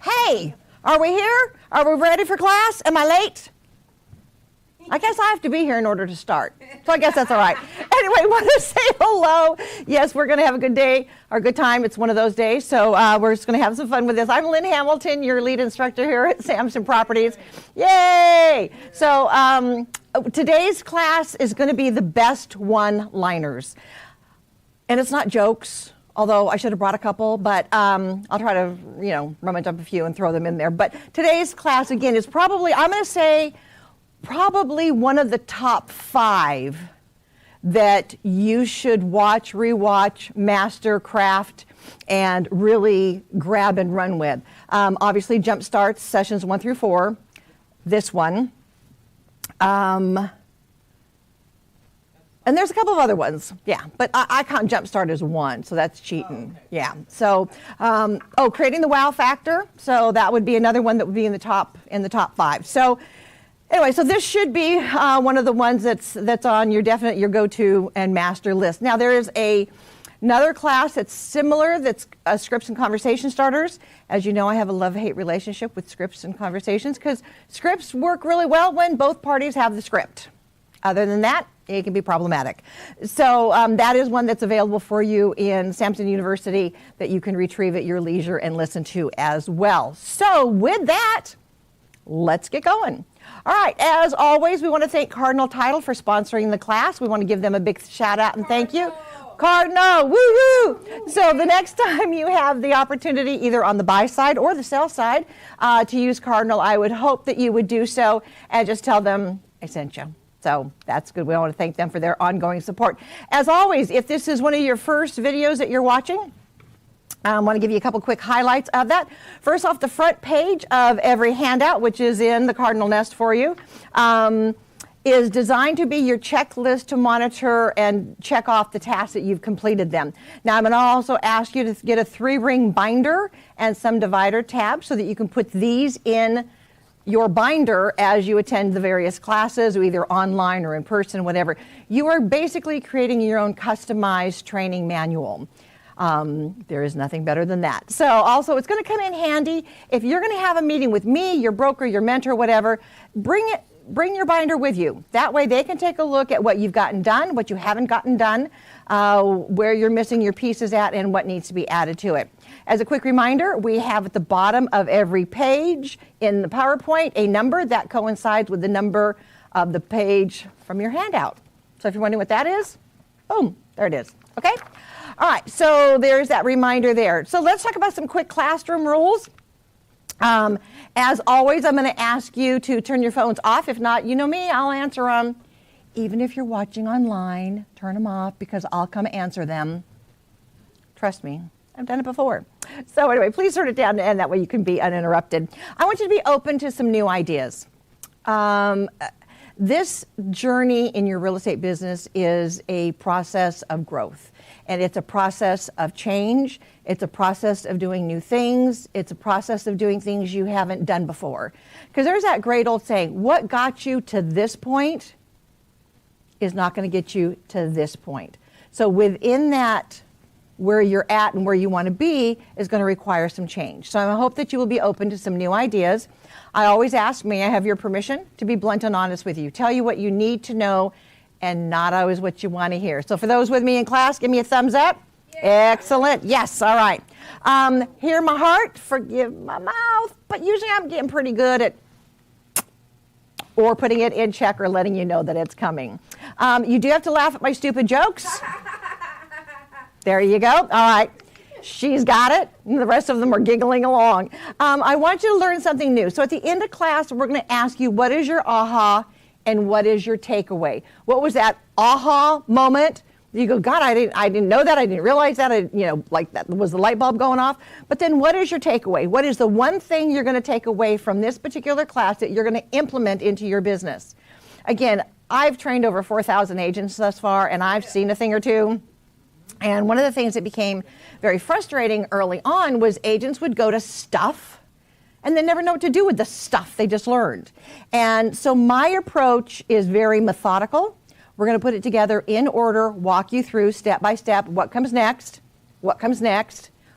Hey, are we here? Are we ready for class? Am I late? I guess I have to be here in order to start. So I guess that's all right. Anyway, want to say hello. Yes, we're going to have a good day or a good time. It's one of those days. So we're just going to have some fun with this. I'm Lynn Hamilton, your lead instructor here at Samson Properties. Yay! So today's class is going to be the best one-liners. And it's not jokes, although I should have brought a couple, but I'll try to, rummage up a few and throw them in there. But today's class, again, is probably, I'm going to say, probably one of the top 5 that you should watch, rewatch, master, craft, and really grab and run with. Obviously, Jump Starts sessions 1 through 4. This one. And there's a couple of other ones, yeah, but I count Jump Start as one, so that's cheating, yeah. So, creating the wow factor, so that would be another one that would be in the top 5. So, anyway, so this should be one of the ones that's on your go-to and master list. Now there is another class that's similar, that's scripts and conversation starters. As you know, I have a love-hate relationship with scripts and conversations because scripts work really well when both parties have the script. Other than that, it can be problematic. So that is one that's available for you in Samson University that you can retrieve at your leisure and listen to as well. So with that, let's get going. All right, as always, we want to thank Cardinal Title for sponsoring the class. We want to give them a big shout out and thank you. Cardinal, woo-woo! So the next time you have the opportunity, either on the buy side or the sell side, to use Cardinal, I would hope that you would do so and just tell them I sent you. So that's good. We want to thank them for their ongoing support. As always, if this is one of your first videos that you're watching, I want to give you a couple quick highlights of that. First off, the front page of every handout, which is in the Cardinal Nest for you, is designed to be your checklist to monitor and check off the tasks that you've completed them. Now, I'm going to also ask you to get a 3-ring binder and some divider tabs so that you can put these in your binder as you attend the various classes, either online or in person, whatever. You are basically creating your own customized training manual. There is nothing better than that. So also, it's going to come in handy if you're going to have a meeting with me, your broker, your mentor, whatever. Bring your binder with you. That way they can take a look at what you've gotten done, what you haven't gotten done, where you're missing your pieces at, and what needs to be added to it. As a quick reminder, we have at the bottom of every page in the PowerPoint a number that coincides with the number of the page from your handout. So if you're wondering what that is, boom, there it is. Okay? All right, so there's that reminder there. So let's talk about some quick classroom rules. As always, I'm going to ask you to turn your phones off. If not, you know me, I'll answer them. Even if you're watching online, turn them off because I'll come answer them. Trust me, I've done it before. So anyway, please turn it down and that way you can be uninterrupted. I want you to be open to some new ideas. This journey in your real estate business is a process of growth, and it's a process of change. It's a process of doing new things. It's a process of doing things you haven't done before. Because there's that great old saying, what got you to this point is not going to get you to this point. So within that, where you're at and where you want to be is going to require some change. So I hope that you will be open to some new ideas. I always ask, may I have your permission to be blunt and honest with you, tell you what you need to know and not always what you want to hear. So for those with me in class, give me a thumbs up. Yeah. Excellent. Yes. All right. Hear my heart, forgive my mouth, but usually I'm getting pretty good at or putting it in check or letting you know that it's coming. You do have to laugh at my stupid jokes. There you go. All right. She's got it. And the rest of them are giggling along. I want you to learn something new. So at the end of class, we're going to ask you, what is your aha and what is your takeaway? What was that aha moment? You go, God, I didn't know that. I didn't realize that. Like that was the light bulb going off. But then what is your takeaway? What is the one thing you're going to take away from this particular class that you're going to implement into your business? Again, I've trained over 4,000 agents thus far, and I've seen a thing or two. And one of the things that became very frustrating early on was agents would go to stuff and they never know what to do with the stuff they just learned. And so my approach is very methodical. We're going to put it together in order, walk you through step by step what comes next,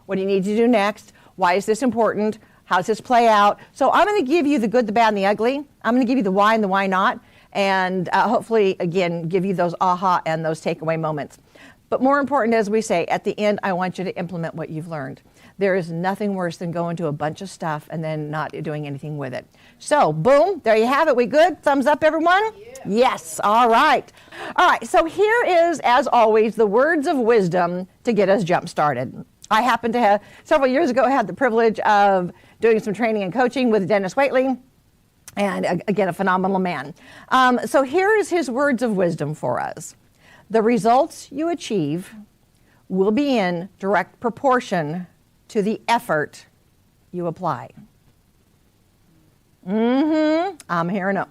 what do you need to do next, why is this important, How does this play out? So I'm going to give you the good, the bad, and the ugly. I'm going to give you the why and the why not, and hopefully, again, give you those aha and those takeaway moments. But more important, as we say, at the end, I want you to implement what you've learned. There is nothing worse than going to a bunch of stuff and then not doing anything with it. So, boom, there you have it. We good? Thumbs up, everyone? Yeah. Yes, all right. All right, so here is, as always, the words of wisdom to get us jump started. I happen to have, several years ago, had the privilege of doing some training and coaching with Dennis Waitley, and again, a phenomenal man. So here is his words of wisdom for us. The results you achieve will be in direct proportion to the effort you apply. I'm hearing a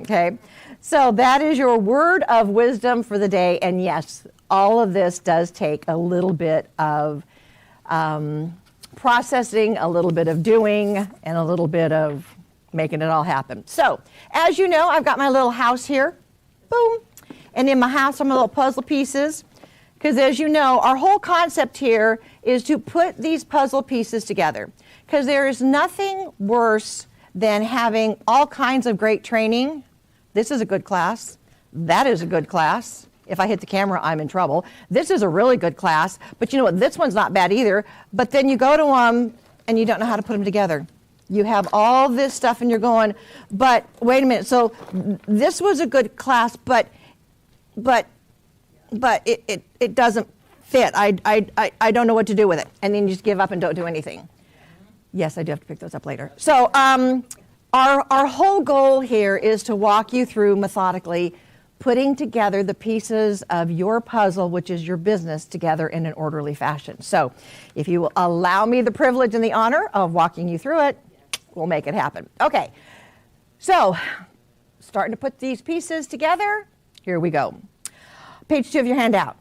okay. So that is your word of wisdom for the day. And yes, all of this does take a little bit of processing, a little bit of doing, and a little bit of making it all happen. So, as you know, I've got my little house here. Boom. And in my house are my little puzzle pieces. Because as you know, our whole concept here is to put these puzzle pieces together. Because there is nothing worse than having all kinds of great training. This is a good class. That is a good class. If I hit the camera, I'm in trouble. This is a really good class. But you know what? This one's not bad either. But then you go to them and you don't know how to put them together. You have all this stuff and you're going, but wait a minute. So this was a good class, but it doesn't fit. I don't know what to do with it. And then you just give up and don't do anything. Yes, I do have to pick those up later. So our whole goal here is to walk you through methodically putting together the pieces of your puzzle, which is your business, together in an orderly fashion. So if you will allow me the privilege and the honor of walking you through it, we'll make it happen. Okay, so starting to put these pieces together, here we go. Page 2 of your handout.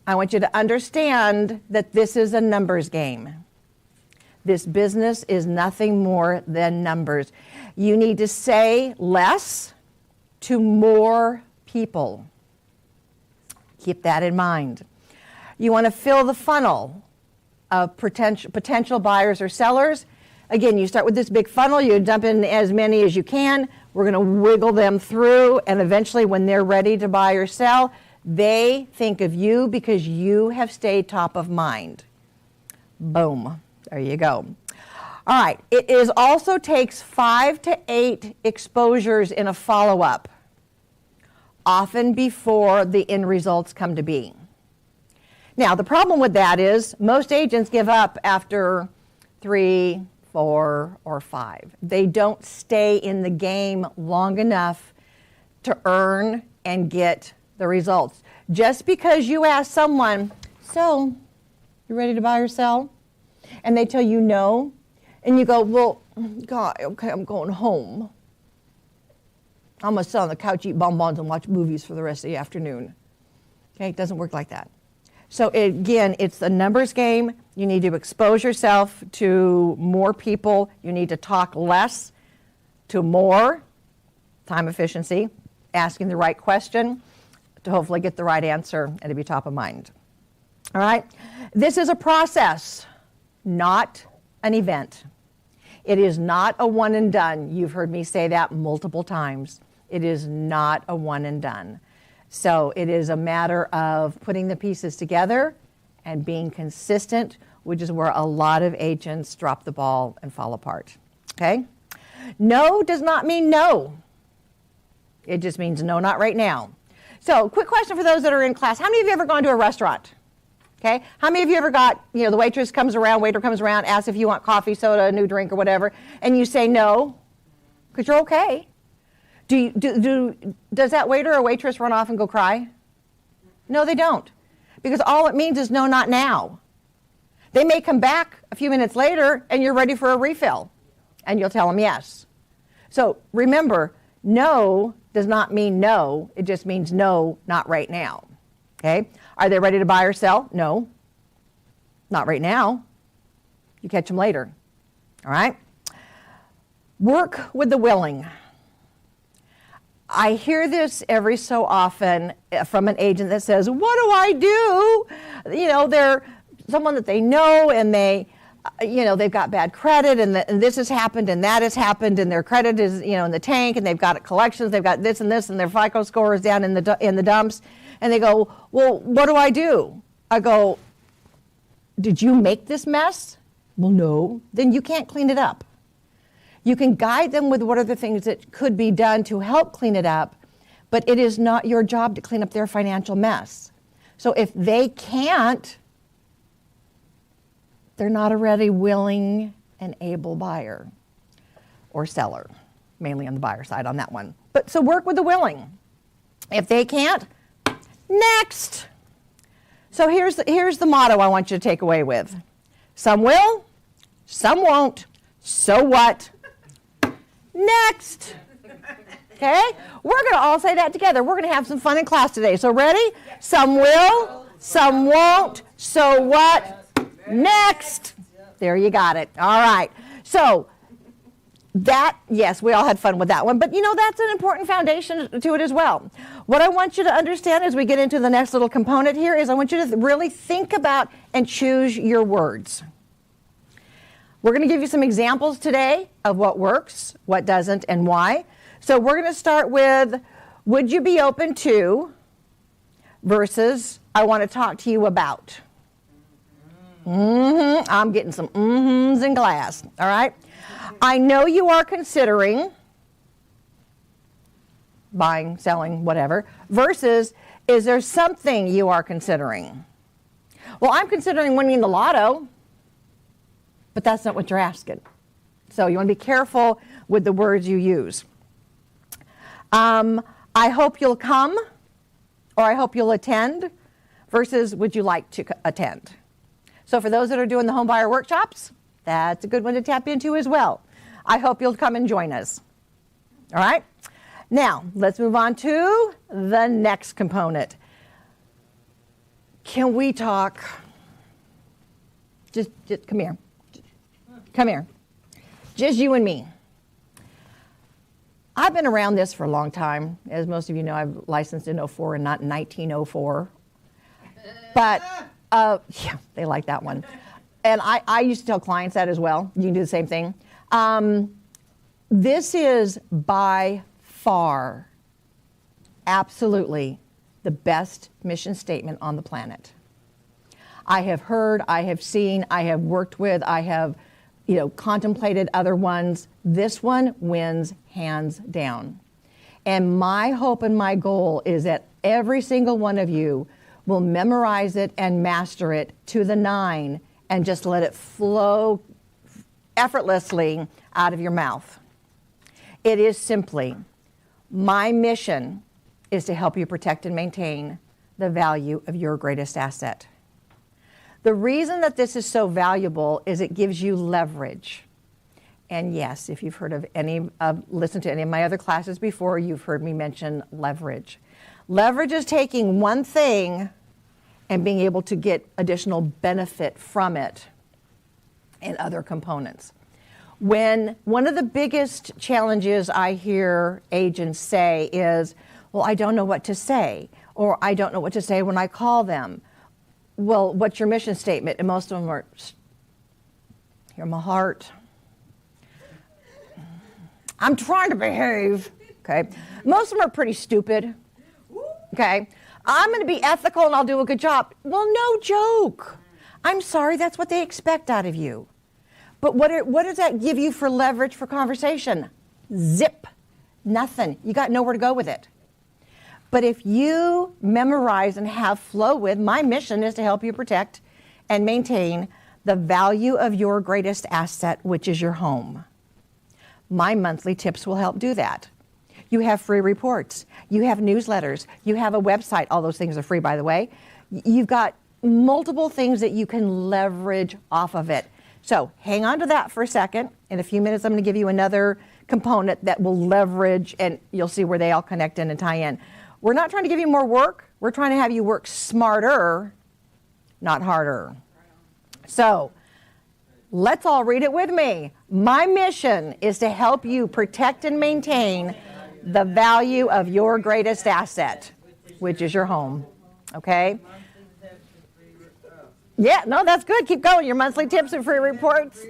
I want you to understand that this is a numbers game. This business is nothing more than numbers. You need to say less to more people. Keep that in mind. You want to fill the funnel of potential buyers or sellers. Again, you start with this big funnel, you dump in as many as you can. We're going to wiggle them through, and eventually when they're ready to buy or sell, they think of you because you have stayed top of mind. Boom. There you go. All right. It is also takes 5 to 8 exposures in a follow-up, often before the end results come to be. Now, the problem with that is most agents give up after 3, 4, or 5. They don't stay in the game long enough to earn and get the results. Just because you ask someone, so, you ready to buy or sell? And they tell you no, and you go, well, God, okay, I'm going home. I'm going to sit on the couch, eat bonbons, and watch movies for the rest of the afternoon. Okay, it doesn't work like that. So again, it's a numbers game. You need to expose yourself to more people. You need to talk less to more, time efficiency, asking the right question to hopefully get the right answer and to be top of mind. All right? This is a process, not an event. It is not a one and done. You've heard me say that multiple times. It is not a one and done. So it is a matter of putting the pieces together and being consistent, which is where a lot of agents drop the ball and fall apart. Okay? No does not mean no. It just means no, not right now. So, quick question for those that are in class. How many of you ever gone to a restaurant? Okay? How many of you ever got, the waiter comes around, asks if you want coffee, soda, a new drink, or whatever, and you say no, because you're okay. Does that waiter or waitress run off and go cry? No, they don't. Because all it means is no, not now. They may come back a few minutes later and you're ready for a refill. And you'll tell them yes. So remember, no does not mean no. It just means no, not right now. Okay? Are they ready to buy or sell? No. Not right now. You catch them later. All right? Work with the willing. I hear this every so often from an agent that says, what do I do? They're someone that they know and they they've got bad credit and this has happened and that has happened and their credit is, in the tank and they've got collections, they've got this and this and their FICO score is down in the dumps. And they go, well, what do I do? I go, did you make this mess? Well, no. Then you can't clean it up. You can guide them with what are the things that could be done to help clean it up, but it is not your job to clean up their financial mess. So if they can't, they're not a ready, willing, and able buyer or seller, mainly on the buyer side on that one. But so work with the willing. If they can't, next. So here's the motto I want you to take away with. Some will, some won't. So what? Next. Okay? We're going to all say that together. We're going to have some fun in class today. So ready? Some will, some won't. So what? Next. There you got it. All right. So that, yes, we all had fun with that one. But that's an important foundation to it as well. What I want you to understand as we get into the next little component here is I want you to really think about and choose your words. We're going to give you some examples today of what works, what doesn't, and why. So we're going to start with, would you be open to, versus, I want to talk to you about. I'm getting some mm-hms in class, all right? I know you are considering buying, selling, whatever, versus, is there something you are considering? Well, I'm considering winning the lotto. But that's not what you're asking. So you want to be careful with the words you use. I hope you'll come, or I hope you'll attend, versus would you like to attend? So for those that are doing the home buyer workshops, that's a good one to tap into as well. I hope you'll come and join us. All right? Now, let's move on to the next component. Can we talk? Just come here. Come here. Just you and me. I've been around this for a long time. As most of you know, I've licensed in 04 and not 1904. But, yeah, they like that one. And I used to tell clients that as well. You can do the same thing. This is by far, absolutely, the best mission statement on the planet. I have heard, I have seen, I have worked with, I have contemplated other ones. This one wins hands down. And my hope and my goal is that every single one of you will memorize it and master it to the 9 and just let it flow effortlessly out of your mouth. It is simply, my mission is to help you protect and maintain the value of your greatest asset. The reason that this is so valuable is it gives you leverage. And yes, if you've heard of listened to any of my other classes before, you've heard me mention leverage. Leverage is taking one thing and being able to get additional benefit from it in other components. When one of the biggest challenges I hear agents say is, well, I don't know what to say, or I don't know what to say when I call them. Well, what's your mission statement? And most of them are, hear my heart. I'm trying to behave, okay? Most of them are pretty stupid, okay? I'm going to be ethical and I'll do a good job. Well, no joke. I'm sorry, that's what they expect out of you. But what does that give you for leverage for conversation? Zip. Nothing. You got nowhere to go with it. But if you memorize and have flow with, my mission is to help you protect and maintain the value of your greatest asset, which is your home. My monthly tips will help do that. You have free reports. You have newsletters. You have a website. All those things are free, by the way. You've got multiple things that you can leverage off of it. So hang on to that for a second. In a few minutes, I'm going to give you another component that will leverage, and you'll see where they all connect in and tie in. We're not trying to give you more work. We're trying to have you work smarter, not harder. So let's all read it with me. My mission is to help you protect and maintain the value of your greatest asset, which is your home. Okay? Yeah, no, that's good. Keep going. Your monthly tips and free reports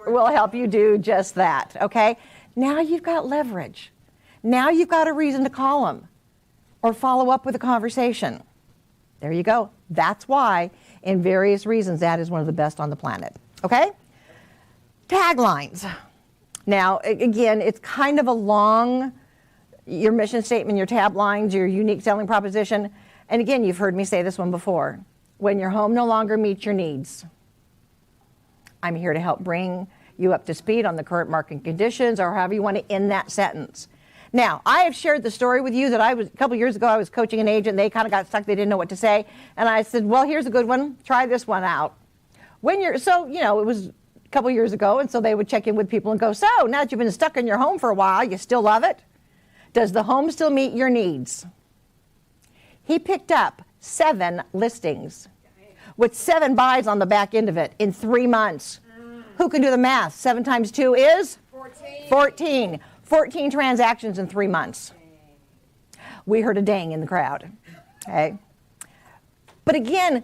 will help you do just that, okay? Now you've got leverage. Now you've got a reason to call them or follow up with a conversation. There you go. That's why, in various reasons, that is one of the best on the planet, okay? Taglines. Now, again, it's kind of a long, your mission statement, your taglines, your unique selling proposition. And again, you've heard me say this one before. When your home no longer meets your needs, I'm here to help bring you up to speed on the current market conditions, or however you want to end that sentence. Now, I have shared the story with you that a couple years ago, I was coaching an agent. They kind of got stuck. They didn't know what to say. And I said, well, here's a good one. Try this one out. It was a couple years ago. And so they would check in with people and go, so now that you've been stuck in your home for a while, you still love it? Does the home still meet your needs? He picked up 7 listings with 7 buys on the back end of it in 3 months. Who can do the math? 7 times 2 is? 14. 14 transactions in 3 months. We heard a dang in the crowd. Okay. But again,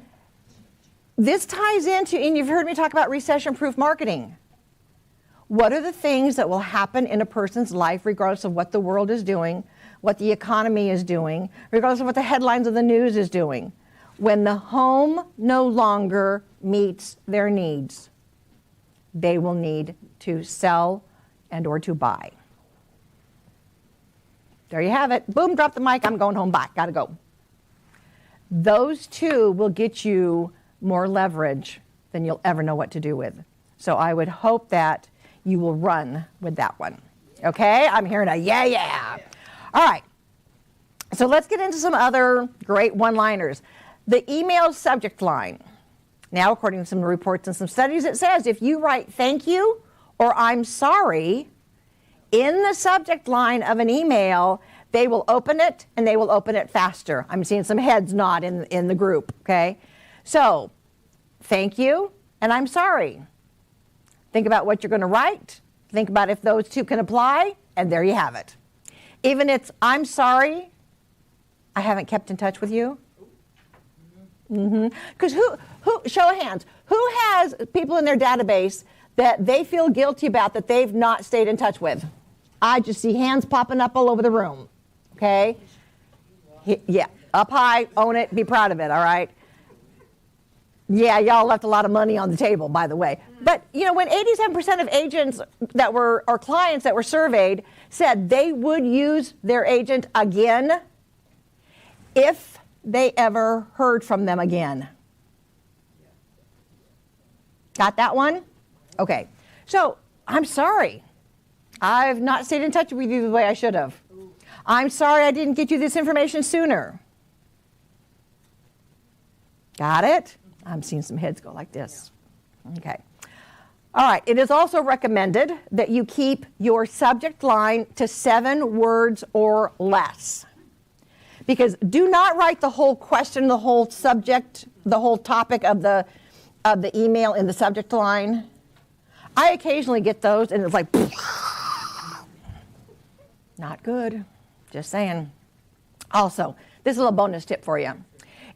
this ties into, and you've heard me talk about recession-proof marketing. What are the things that will happen in a person's life regardless of what the world is doing, what the economy is doing, regardless of what the headlines of the news is doing? When the home no longer meets their needs, they will need to sell and or to buy. There you have it. Boom, drop the mic. I'm going home. Bye. Got to go. Those 2 will get you more leverage than you'll ever know what to do with. So I would hope that you will run with that one. Okay? I'm hearing a yeah. All right. So let's get into some other great one-liners. The email subject line. Now, according to some reports and some studies, it says if you write thank you or I'm sorry in the subject line of an email, they will open it, and they will open it faster. I'm seeing some heads nod in the group, okay? So, thank you, and I'm sorry. Think about what you're going to write. Think about if those 2 can apply, and there you have it. Even it's, I'm sorry, I haven't kept in touch with you. Because who, show of hands, who has people in their database that they feel guilty about that they've not stayed in touch with? I just see hands popping up all over the room, okay? Yeah, up high, own it, be proud of it, all right? Yeah, y'all left a lot of money on the table, by the way. But, when 87% of agents or clients that were surveyed said they would use their agent again if they ever heard from them again. Got that one? Okay. So, I'm sorry. I've not stayed in touch with you the way I should have. I'm sorry I didn't get you this information sooner. Got it? I'm seeing some heads go like this. Okay. All right. It is also recommended that you keep your subject line to 7 words or less. Because do not write the whole question, the whole subject, the whole topic of the email in the subject line. I occasionally get those, and it's like, not good. Just saying. Also, this is a little bonus tip for you.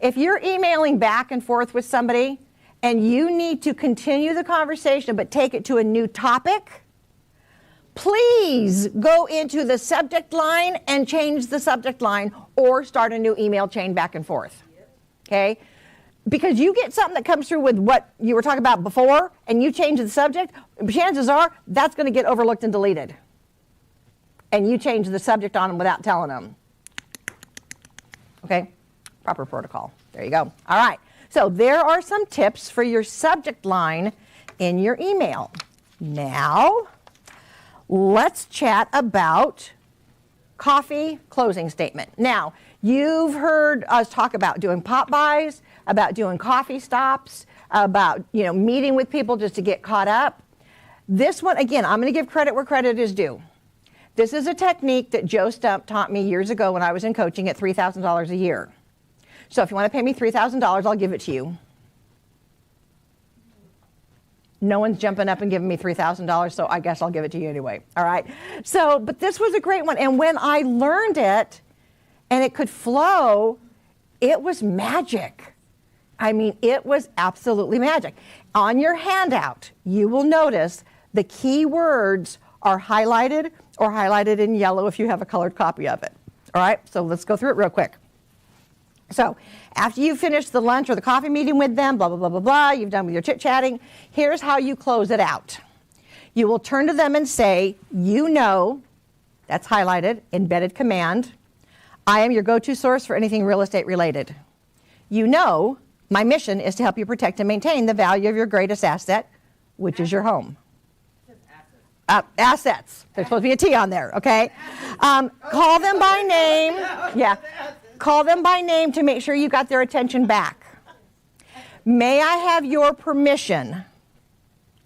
If you're emailing back and forth with somebody and you need to continue the conversation but take it to a new topic, please go into the subject line and change the subject line or start a new email chain back and forth. Okay? Because you get something that comes through with what you were talking about before and you change the subject, chances are that's going to get overlooked and deleted. And you change the subject on them without telling them. Okay? Proper protocol. There you go. All right. So there are some tips for your subject line in your email. Now, let's chat about coffee closing statement. Now, you've heard us talk about doing pop buys, about doing coffee stops, about meeting with people just to get caught up. This one, again, I'm going to give credit where credit is due. This is a technique that Joe Stump taught me years ago when I was in coaching at $3,000 a year. So if you want to pay me $3,000, I'll give it to you. No one's jumping up and giving me $3,000, so I guess I'll give it to you anyway. All right. So, but this was a great one. And when I learned it and it could flow, it was magic. I mean, it was absolutely magic. On your handout, you will notice the key words are highlighted or highlighted in yellow if you have a colored copy of it. All right, so let's go through it real quick. So after you finish the lunch or the coffee meeting with them, blah, blah, blah, blah, blah, you've done with your chit-chatting, here's how you close it out. You will turn to them and say, you know, that's highlighted, embedded command, I am your go-to source for anything real estate related. You know, my mission is to help you protect and maintain the value of your greatest asset, which is your home. Assets. There's supposed to be a T on there, okay? Call them by name. Yeah. Call them by name to make sure you got their attention back. May I have your permission?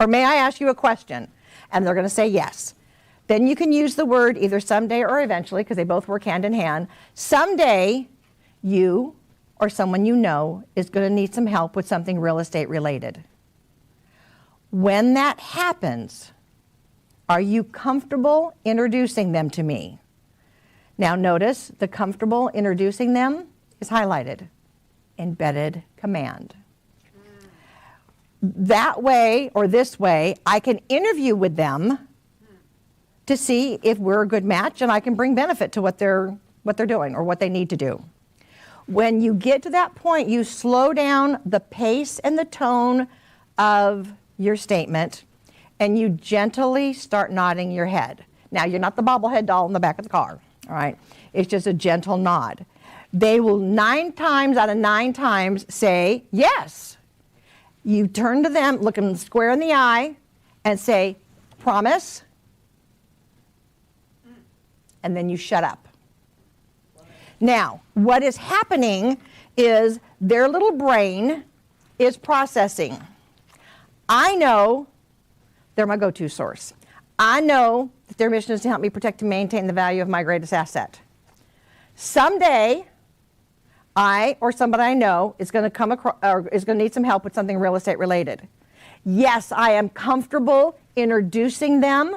Or may I ask you a question? And they're going to say yes. Then you can use the word either someday or eventually, because they both work hand in hand. Someday, you or someone you know is going to need some help with something real estate related. When that happens, are you comfortable introducing them to me? Now notice the comfortable introducing them is highlighted, embedded command. That way or this way, I can interview with them to see if we're a good match and I can bring benefit to what they're doing or what they need to do. When you get to that point, you slow down the pace and the tone of your statement and you gently start nodding your head. Now, you're not the bobblehead doll in the back of the car, all right? It's just a gentle nod. They will 9 times out of 9 times say yes. You turn to them, look them square in the eye, and say, promise, and then you shut up. Now, what is happening is their little brain is processing. I know they're my go-to source. I know that their mission is to help me protect and maintain the value of my greatest asset. Someday, I or somebody I know is going to come across or is going to need some help with something real estate related. Yes, I am comfortable introducing them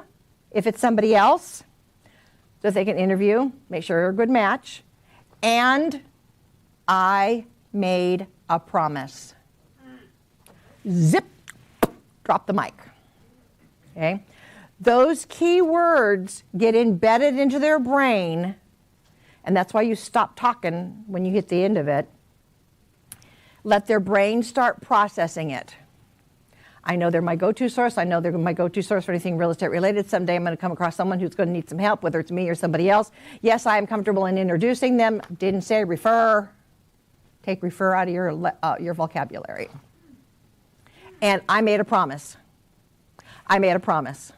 if it's somebody else, so they can interview, make sure they're a good match. And I made a promise. Zip, drop the mic. Okay? Those key words get embedded into their brain, and that's why you stop talking when you hit the end of it. Let their brain start processing it. I know they're my go-to source. I know they're my go-to source for anything real estate related. Someday I'm going to come across someone who's going to need some help, whether it's me or somebody else. Yes, I am comfortable in introducing them. Didn't say refer. Take refer out of your vocabulary. And I made a promise. I made a promise.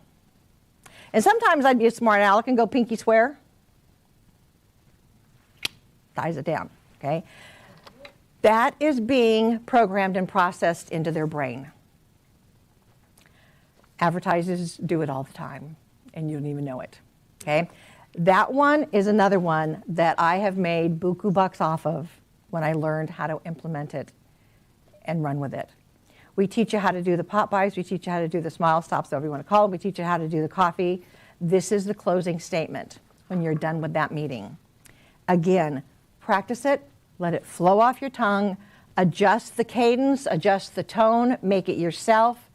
And sometimes I'd be a smart aleck and go pinky swear. Ties it down, okay? That is being programmed and processed into their brain. Advertisers do it all the time, and you don't even know it, okay? That one is another one that I have made buku bucks off of when I learned how to implement it and run with it. We teach you how to do the pop buys. We teach you how to do the smile stops, whatever you want to call it. We teach you how to do the coffee. This is the closing statement when you're done with that meeting. Again, practice it. Let it flow off your tongue. Adjust the cadence, adjust the tone, make it yourself.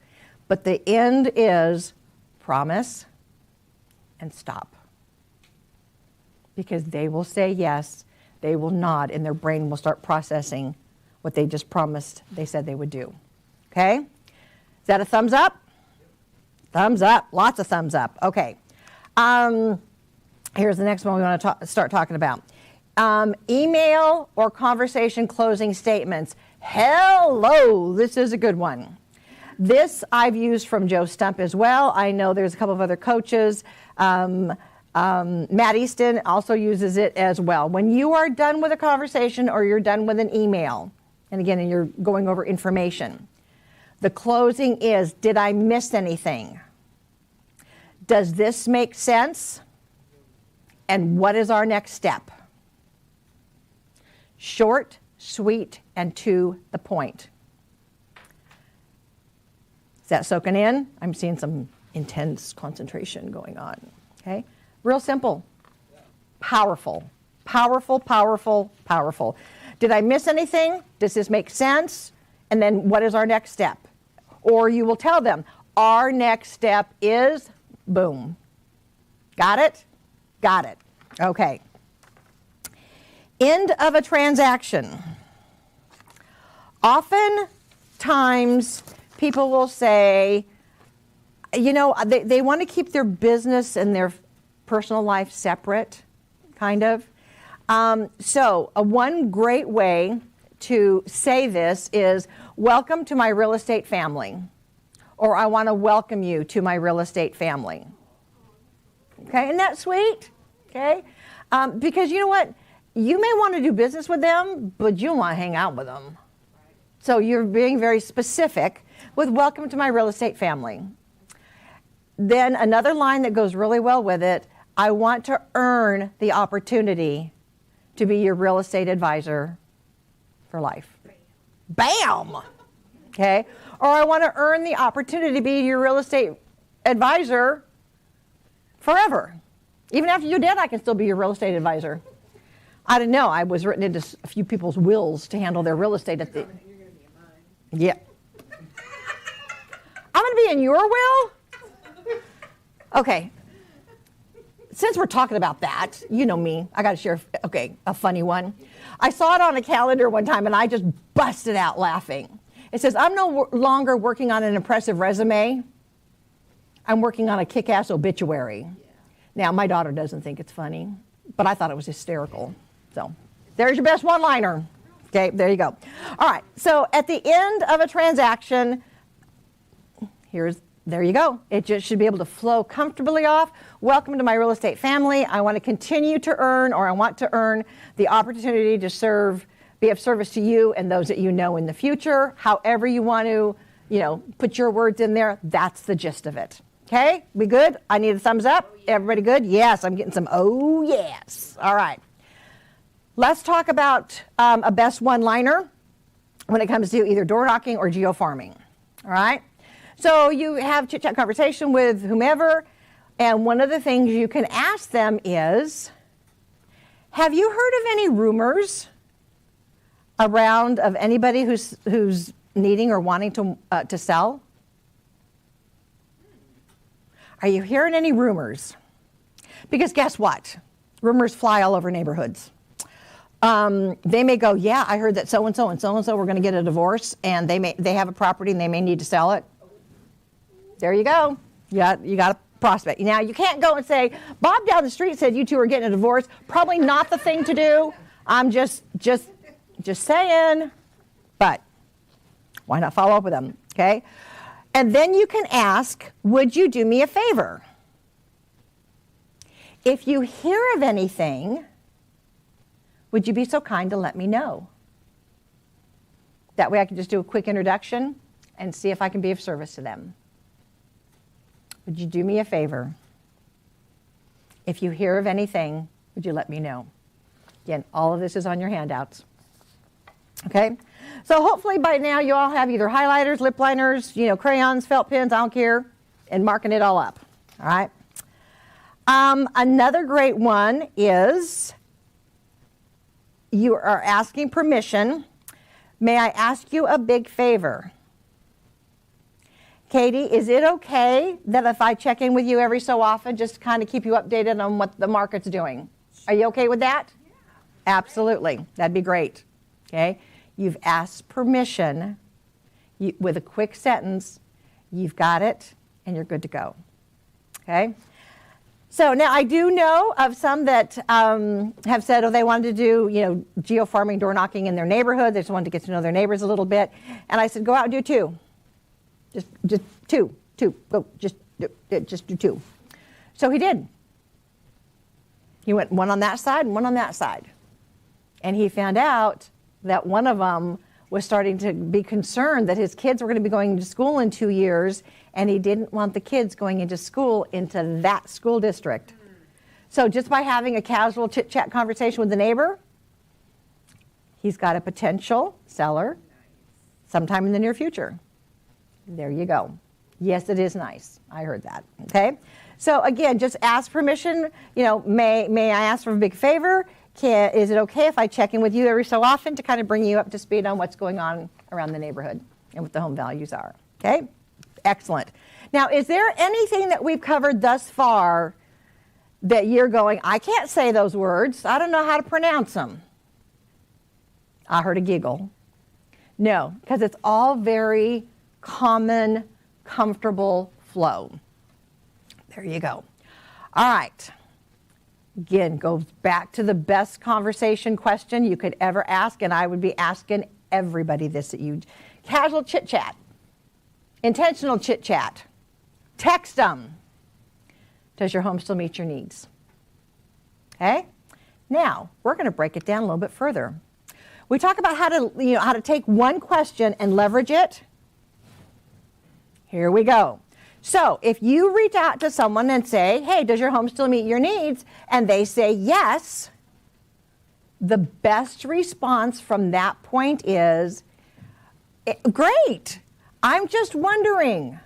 But the end is promise and stop. Because they will say yes, they will nod, and their brain will start processing what they just promised they said they would do. Okay? Is that a thumbs up? Thumbs up. Lots of thumbs up. Okay. Here's the next one we want to start talking about. Email or conversation closing statements. Hello, this is a good one. This I've used from Joe Stump as well. I know there's a couple of other coaches. Matt Easton also uses it as well. When you are done with a conversation or you're done with an email, and again, and you're going over information, the closing is, did I miss anything? Does this make sense? And what is our next step? Short, sweet, and to the point. Is that soaking in? I'm seeing some intense concentration going on. Okay? Real simple. Powerful. Powerful, powerful, powerful. Did I miss anything? Does this make sense? And then what is our next step? Or you will tell them, our next step is boom. Got it? Got it. Okay. End of a transaction. Oftentimes, people will say, they want to keep their business and their personal life separate, kind of. So one great way to say this is, welcome to my real estate family, or I want to welcome you to my real estate family. Okay, isn't that sweet? Okay, because you know what? You may want to do business with them, but you don't want to hang out with them. So you're being very specific with welcome to my real estate family. Then another line that goes really well with it, I want to earn the opportunity to be your real estate advisor for life. Bam! Okay? Or I want to earn the opportunity to be your real estate advisor forever. Even after you're dead, I can still be your real estate advisor. I don't know. I was written into a few people's wills to handle their real estate at the... You're going to be in mine. Yeah. I'm going to be in your will? Okay. Since we're talking about that, you know me. I got to share, a funny one. I saw it on a calendar one time, and I just busted out laughing. It says, I'm no longer working on an impressive resume. I'm working on a kick-ass obituary. Yeah. Now, my daughter doesn't think it's funny, but I thought it was hysterical. So there's your best one-liner. Okay, there you go. All right, so at the end of a transaction, there you go. It just should be able to flow comfortably off. Welcome to my real estate family. I want to continue to earn, or I want to earn the opportunity to be of service to you and those that you know in the future. However you want to, put your words in there, that's the gist of it. Okay, we good? I need a thumbs up. Oh, yeah. Everybody good? Yes, I'm getting some oh yes. All right. Let's talk about a best one-liner when it comes to either door knocking or geofarming. All right? So you have chit-chat conversation with whomever, and one of the things you can ask them is, have you heard of any rumors around of anybody who's needing or wanting to sell? Are you hearing any rumors? Because guess what? Rumors fly all over neighborhoods. They may go, yeah, I heard that so-and-so and so-and-so were going to get a divorce, and they have a property and they may need to sell it. There you go. You got a prospect. Now, you can't go and say, Bob down the street said you two are getting a divorce. Probably not the thing to do. I'm just saying. But why not follow up with them, okay? And then you can ask, would you do me a favor? If you hear of anything, would you be so kind to let me know? That way I can just do a quick introduction and see if I can be of service to them. Would you do me a favor? If you hear of anything, would you let me know? Again, all of this is on your handouts. Okay? So hopefully by now you all have either highlighters, lip liners, crayons, felt pens, I don't care, and marking it all up. All right? Another great one is you are asking permission. May I ask you a big favor? Katie, is it okay that if I check in with you every so often, just to kind of keep you updated on what the market's doing? Are you okay with that? Yeah. Absolutely. That'd be great. Okay? You've asked permission with a quick sentence. You've got it, and you're good to go. Okay? So now I do know of some that have said, they wanted to do, geofarming, door knocking in their neighborhood. They just wanted to get to know their neighbors a little bit. And I said, go out and do two. Just two. Go, just do two. So he did. He went one on that side and one on that side. And he found out that one of them was starting to be concerned that his kids were going to be going to school in 2 years, and he didn't want the kids going into school into that school district. So just by having a casual chit-chat conversation with the neighbor, he's got a potential seller sometime in the near future. There you go. Yes, it is nice. I heard that. Okay? So again, just ask permission. May I ask for a big favor? Is it okay if I check in with you every so often to kind of bring you up to speed on what's going on around the neighborhood and what the home values are. Okay? Excellent. Now, is there anything that we've covered thus far that you're going, I can't say those words. I don't know how to pronounce them? I heard a giggle. No, because it's all very common, comfortable flow. There you go. All right. Again, goes back to the best conversation question you could ever ask, and I would be asking everybody this at you. Casual chit-chat, intentional chit-chat, text them. Does your home still meet your needs? Okay? Now, we're going to break it down a little bit further. We talk about how to take one question and leverage it. Here we go. So if you reach out to someone and say, hey, does your home still meet your needs? And they say yes, the best response from that point is, great, I'm just wondering,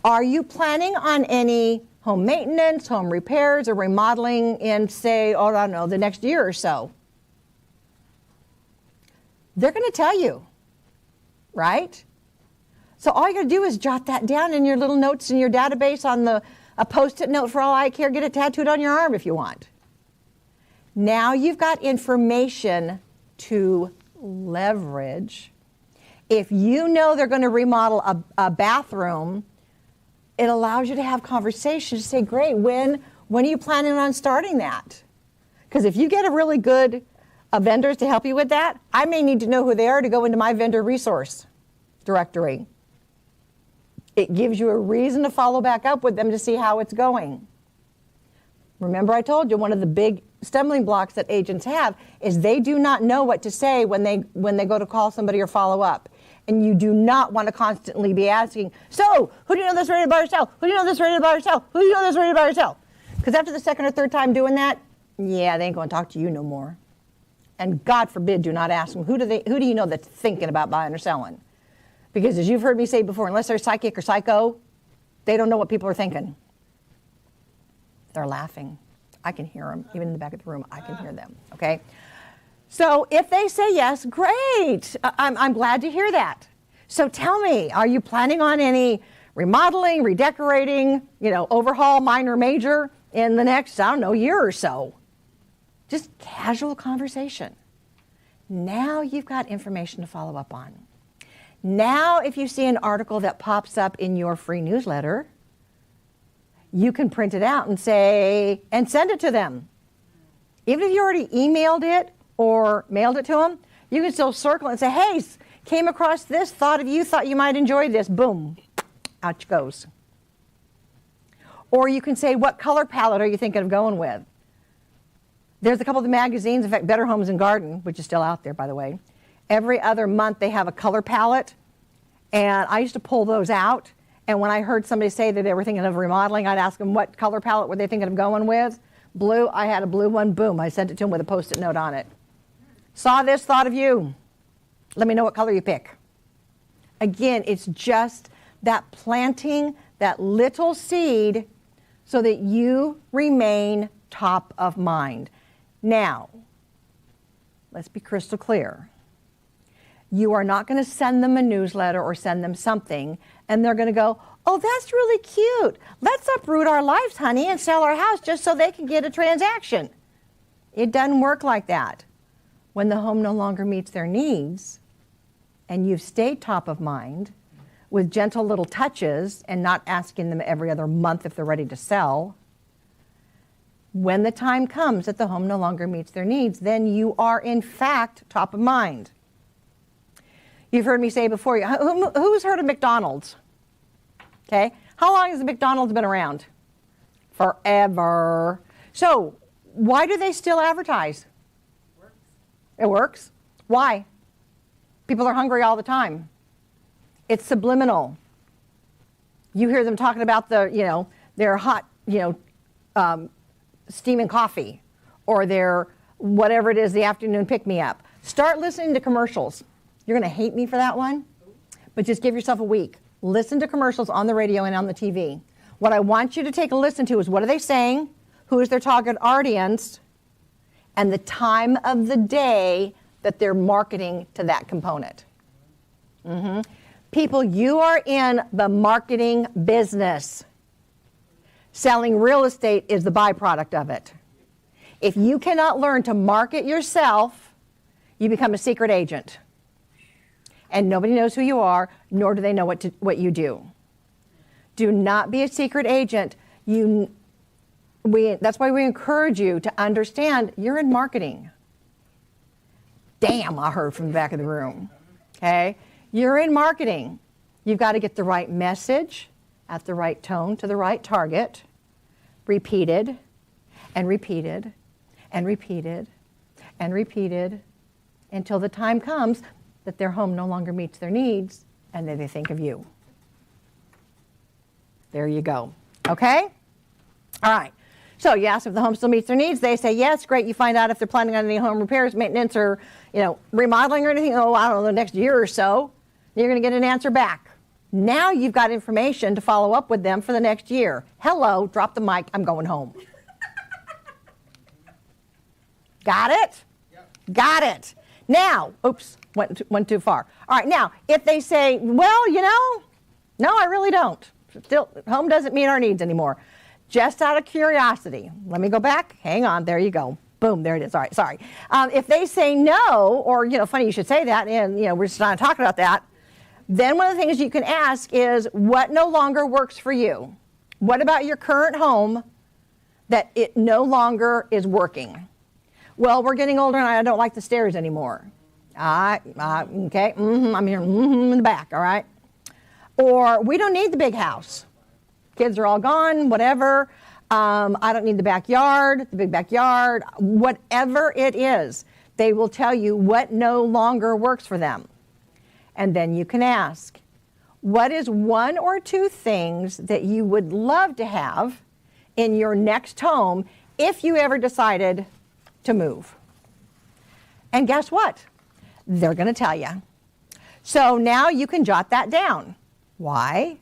are you planning on any home maintenance, home repairs, or remodeling in, say, I don't know, the next year or so? They're going to tell you, right? So all you got to do is jot that down in your little notes in your database on a Post-it note for all I care. Get it tattooed on your arm if you want. Now you've got information to leverage. If you know they're going to remodel a bathroom, it allows you to have conversations to say, great, when are you planning on starting that? Because if you get a really good vendors to help you with that, I may need to know who they are to go into my vendor resource directory. It gives you a reason to follow back up with them to see how it's going. Remember I told you one of the big stumbling blocks that agents have is they do not know what to say when they go to call somebody or follow up. And you do not want to constantly be asking, so, who do you know that's ready to buy or sell? Who do you know that's ready to buy or sell? Who do you know that's ready to buy or sell? Because after the second or third time doing that, yeah, they ain't going to talk to you no more. And God forbid, do not ask them, who do you know that's thinking about buying or selling? Because as you've heard me say before, unless they're psychic or psycho, they don't know what people are thinking. They're laughing. I can hear them. Even in the back of the room, I can hear them, okay? So if they say yes, great. I'm glad to hear that. So tell me, are you planning on any remodeling, redecorating, overhaul, minor, major in the next, I don't know, year or so? Just casual conversation. Now you've got information to follow up on. Now, if you see an article that pops up in your free newsletter, you can print it out and send it to them. Even if you already emailed it or mailed it to them, you can still circle it and say, hey, came across this, thought you might enjoy this, boom, out it goes. Or you can say, what color palette are you thinking of going with? There's a couple of the magazines, in fact, Better Homes and Garden, which is still out there, by the way. Every other month they have a color palette, and I used to pull those out. And when I heard somebody say that they were thinking of remodeling, I'd ask them what color palette were they thinking of going with. Blue, I had a blue one, boom, I sent it to them with a Post-it note on it. Saw this, thought of you. Let me know what color you pick. Again, it's just that planting that little seed so that you remain top of mind. Now, let's be crystal clear. You are not going to send them a newsletter or send them something, and they're going to go, oh, that's really cute. Let's uproot our lives, honey, and sell our house just so they can get a transaction. It doesn't work like that. When the home no longer meets their needs, and you've stayed top of mind with gentle little touches and not asking them every other month if they're ready to sell, when the time comes that the home no longer meets their needs, then you are in fact top of mind. You've heard me say before, who's heard of McDonald's? Okay, how long has McDonald's been around? Forever. So why do they still advertise? It works. Why? People are hungry all the time. It's subliminal. You hear them talking about their hot, steaming coffee, or their whatever it is, the afternoon pick-me-up. Start listening to commercials. You're going to hate me for that one, but just give yourself a week. Listen to commercials on the radio and on the TV. What I want you to take a listen to is what are they saying, who is their target audience, and the time of the day that they're marketing to that component. People, you are in the marketing business. Selling real estate is the byproduct of it. If you cannot learn to market yourself, you become a secret agent. And nobody knows who you are, nor do they know what you do. Do not be a secret agent. That's why we encourage you to understand you're in marketing. Damn, I heard from the back of the room. Okay? You're in marketing. You've got to get the right message at the right tone to the right target, repeated and repeated and repeated and repeated until the time comes that their home no longer meets their needs and then they think of you. There you go. Okay? All right. So you ask if the home still meets their needs. They say yes. Great. You find out if they're planning on any home repairs, maintenance, or remodeling or anything. Oh, I don't know, the next year or so. You're going to get an answer back. Now you've got information to follow up with them for the next year. Hello, drop the mic. I'm going home. Got it? Yep. Got it. Now, oops, went too far. All right. Now, if they say, well, no, I really don't. Still, home doesn't meet our needs anymore. Just out of curiosity, let me go back. Hang on, there you go. Boom, there it is. All right, sorry. If they say no, or, funny you should say that, and, we're just not talking about that, then one of the things you can ask is, what no longer works for you? What about your current home that it no longer is working? Well, we're getting older and I don't like the stairs anymore. Okay, I'm here in the back, all right? Or we don't need the big house. Kids are all gone, whatever. I don't need the big backyard, whatever it is. They will tell you what no longer works for them. And then you can ask, what is one or two things that you would love to have in your next home if you ever decided to move? And guess what? They're going to tell you. So now you can jot that down. Why?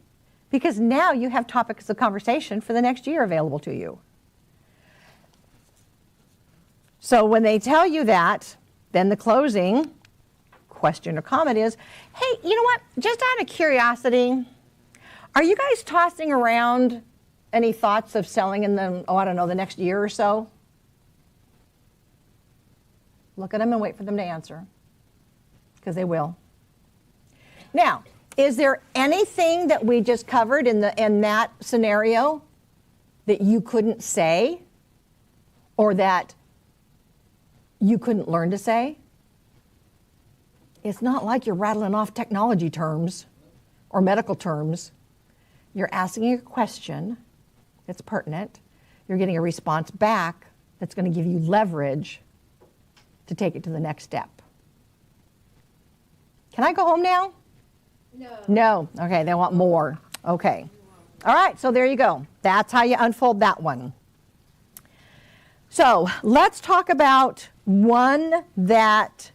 Because now you have topics of conversation for the next year available to you. So when they tell you that, then the closing question or comment is, hey, you know what? Just out of curiosity, are you guys tossing around any thoughts of selling in the next year or so? Look at them and wait for them to answer, because they will. Now, is there anything that we just covered in that scenario that you couldn't say, or that you couldn't learn to say? It's not like you're rattling off technology terms or medical terms. You're asking a question that's pertinent. You're getting a response back that's going to give you leverage to take it to the next step. Can I go home now? No. Okay, they want more. Okay. All right, so there you go. That's how you unfold that one. So let's talk about one that,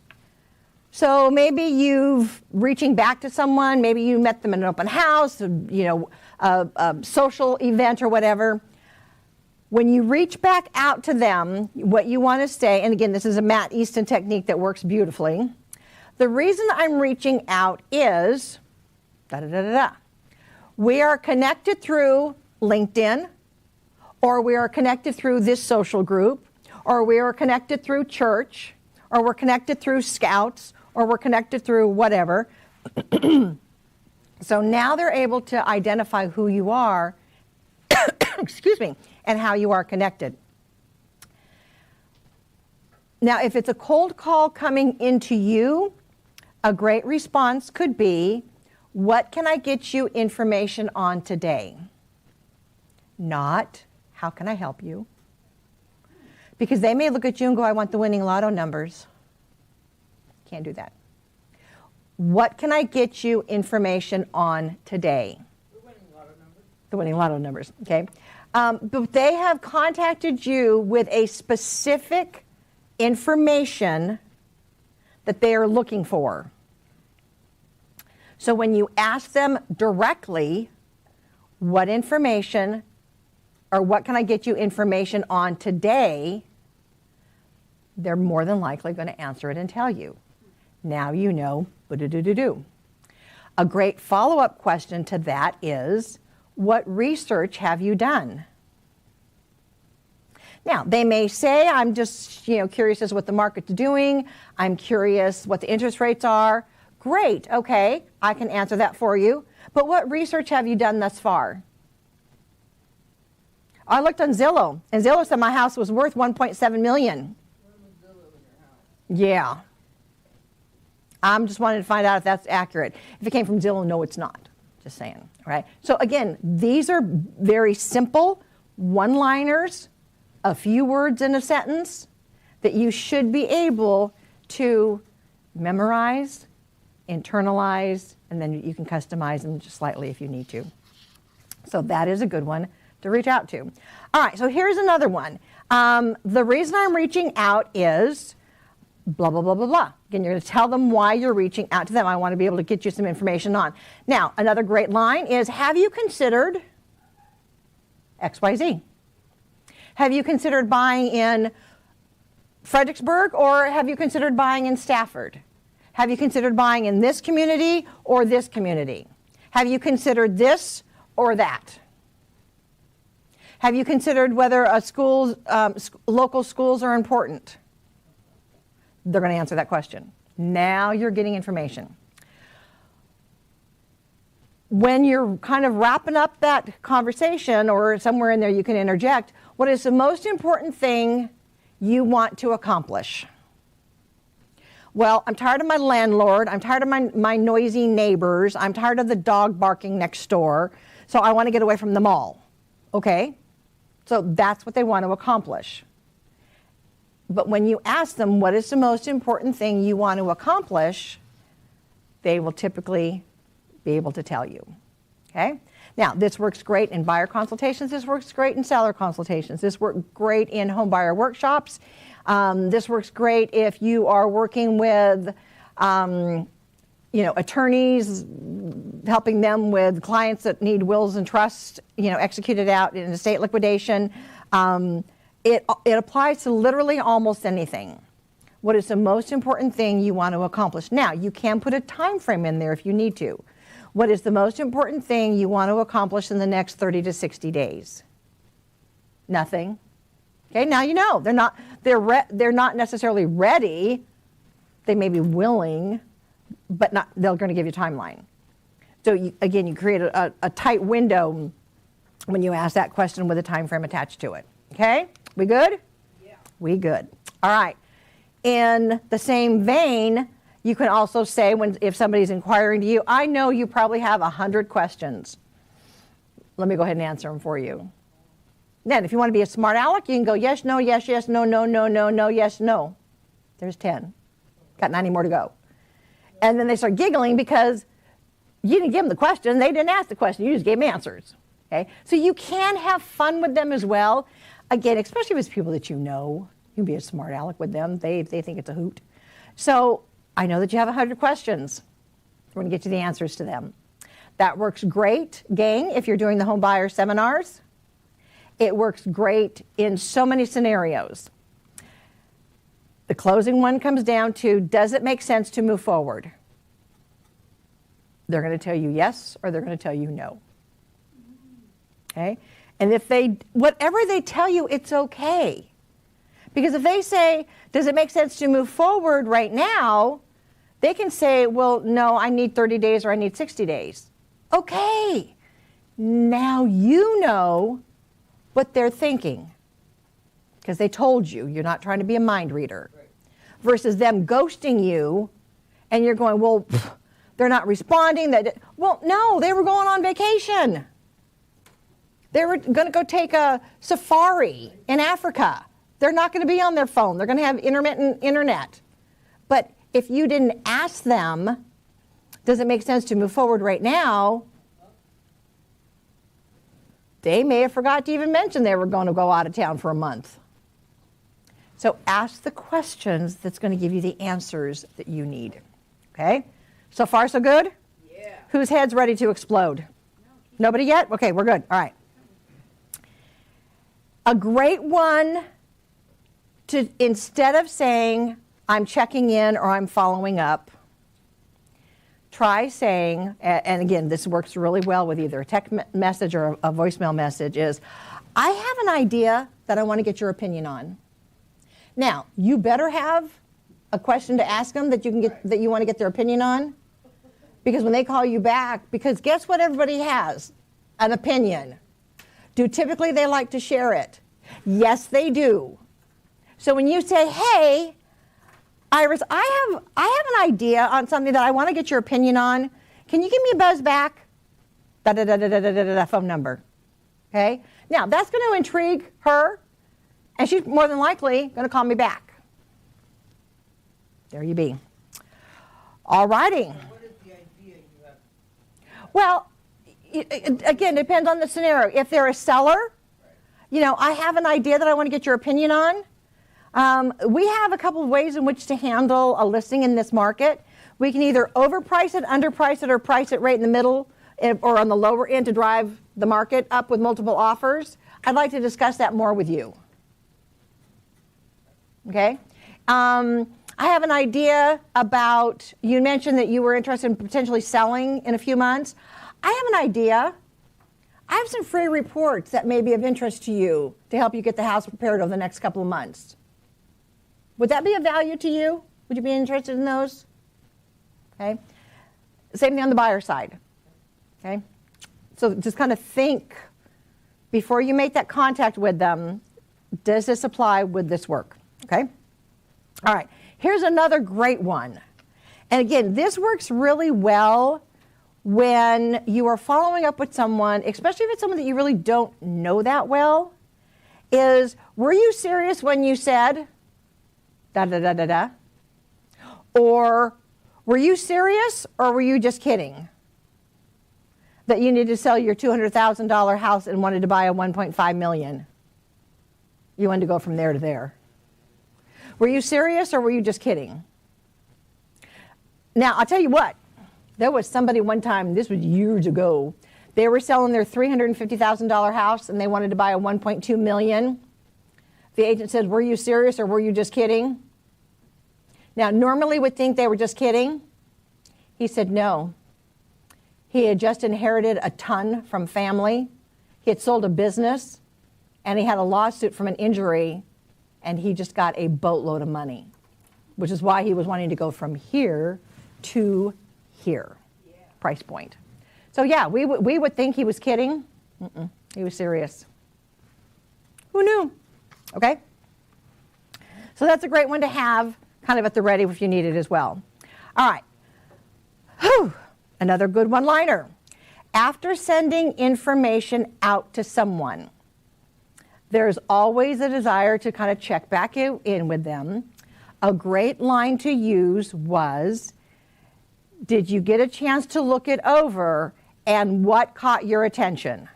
so maybe you've reaching back to someone, maybe you met them in an open house, a social event or whatever. When you reach back out to them, what you want to say, and again, this is a Matt Easton technique that works beautifully. The reason I'm reaching out is, we are connected through LinkedIn, or we are connected through this social group, or we are connected through church, or we're connected through Scouts, or we're connected through whatever. So now they're able to identify who you are, excuse me, and how you are connected. Now, if it's a cold call coming into you, a great response could be, what can I get you information on today? Not, how can I help you? Because they may look at you and go, I want the winning lotto numbers. Can't do that. What can I get you information on today? The winning lotto numbers. The winning lotto numbers, okay. But they have contacted you with a specific information that they are looking for. So when you ask them directly, what information, or what can I get you information on today, they're more than likely going to answer it and tell you. Now you know, do. A great follow-up question to that is, what research have you done? Now, they may say, I'm just curious as to what the market's doing. I'm curious what the interest rates are. Great, okay, I can answer that for you. But what research have you done thus far? I looked on Zillow, and Zillow said my house was worth $1.7 million. Yeah. I'm just wanting to find out if that's accurate. If it came from Zillow, no, it's not. Just saying, right? So again, these are very simple one-liners, a few words in a sentence that you should be able to memorize, internalize, and then you can customize them just slightly if you need to. So that is a good one to reach out to. All right, so here's another one. The reason I'm reaching out is blah, blah, blah, blah, blah. Again, you're going to tell them why you're reaching out to them. I want to be able to get you some information on. Now, another great line is, have you considered XYZ? Have you considered buying in Fredericksburg, or have you considered buying in Stafford? Have you considered buying in this community or this community? Have you considered this or that? Have you considered whether local schools are important? They're going to answer that question. Now you're getting information. When you're kind of wrapping up that conversation, or somewhere in there you can interject, what is the most important thing you want to accomplish? Well, I'm tired of my landlord. I'm tired of my noisy neighbors. I'm tired of the dog barking next door. So I want to get away from them all. Okay? So that's what they want to accomplish. But when you ask them what is the most important thing you want to accomplish, they will typically be able to tell you. Okay? Now, this works great in buyer consultations. This works great in seller consultations. This works great in home buyer workshops. This works great if you are working with attorneys, helping them with clients that need wills and trusts executed out in estate liquidation. It applies to literally almost anything. What is the most important thing you want to accomplish? Now, you can put a time frame in there if you need to. What is the most important thing you want to accomplish in the next 30 to 60 days? Nothing. Okay, now you know. They're not necessarily ready. They may be willing, but they're going to give you a timeline. So you create a tight window when you ask that question with a time frame attached to it. Okay? We good? Yeah. We good. All right. In the same vein, you can also say, if somebody's inquiring to you, I know you probably have 100 questions. Let me go ahead and answer them for you. Then, if you want to be a smart aleck, you can go yes, no, yes, yes, no, no, no, no, no, yes, no. There's 10. Got 90 more to go. And then they start giggling because you didn't give them the question. They didn't ask the question. You just gave them answers. Okay? So you can have fun with them as well. Again, especially with people that you know. You can be a smart aleck with them. They think it's a hoot. So I know that you have 100 questions. We're going to get you the answers to them. That works great, gang, if you're doing the home buyer seminars. It works great in so many scenarios. The closing one comes down to, does it make sense to move forward? They're going to tell you yes, or they're going to tell you no. Okay? And whatever they tell you, it's okay. Because if they say, does it make sense to move forward right now? They can say, well, no, I need 30 days or I need 60 days. Okay. Now you know what they're thinking. Because they told you. You're not trying to be a mind reader. Right. Versus them ghosting you and you're going, well, they're not responding. Well, no, they were going on vacation. They were going to go take a safari in Africa. They're not going to be on their phone. They're going to have intermittent internet. But if you didn't ask them, does it make sense to move forward right now? They may have forgot to even mention they were going to go out of town for a month. So ask the questions that's going to give you the answers that you need. Okay? So far, so good? Yeah. Whose head's ready to explode? Nobody yet? Okay, we're good. All right. A great one to, instead of saying, I'm checking in or I'm following up, try saying, and again, this works really well with either a text message or a voicemail message, is, I have an idea that I want to get your opinion on. Now, you better have a question to ask them that you want to get their opinion on, because when they call you back, because guess what everybody has? An opinion. Do typically they like to share it? Yes, they do. So when you say, hey, Iris, I have an idea on something that I want to get your opinion on. Can you give me a buzz back? Phone number. Okay? Now, that's going to intrigue her, and she's more than likely going to call me back. There you be. All righty. What is the idea you have? Well, again, it depends on the scenario. If they're a seller, you know, I have an idea that I want to get your opinion on. We have a couple of ways in which to handle a listing in this market. We can either overprice it, underprice it, or price it right in the middle or on the lower end to drive the market up with multiple offers. I'd like to discuss that more with you. Okay? I have an idea about, you mentioned that you were interested in potentially selling in a few months. I have an idea. I have some free reports that may be of interest to you to help you get the house prepared over the next couple of months. Would that be of value to you? Would you be interested in those? Okay. Same thing on the buyer side. Okay. So just kind of think before you make that contact with them, does this apply? Would this work? Okay. All right. Here's another great one. And again, this works really well when you are following up with someone, especially if it's someone that you really don't know that well, is, were you serious when you said da da da da da? Or were you serious, or were you just kidding that you needed to sell your $200,000 house and wanted to buy a $1.5 million? You wanted to go from there to there. Were you serious, or were you just kidding? Now, I'll tell you what. There was somebody one time, this was years ago, they were selling their $350,000 house and they wanted to buy a $1.2 million. The agent said, were you serious, or were you just kidding? Now, normally would think they were just kidding. He said no. He had just inherited a ton from family. He had sold a business, and he had a lawsuit from an injury, and he just got a boatload of money, which is why he was wanting to go from here to here, price point. So yeah, we would think he was kidding. He was serious. Who knew? Okay? So that's a great one to have kind of at the ready if you need it as well. All right. Whew. Another good one-liner. After sending information out to someone, there's always a desire to kind of check back in with them. A great line to use was, did you get a chance to look it over, and what caught your attention?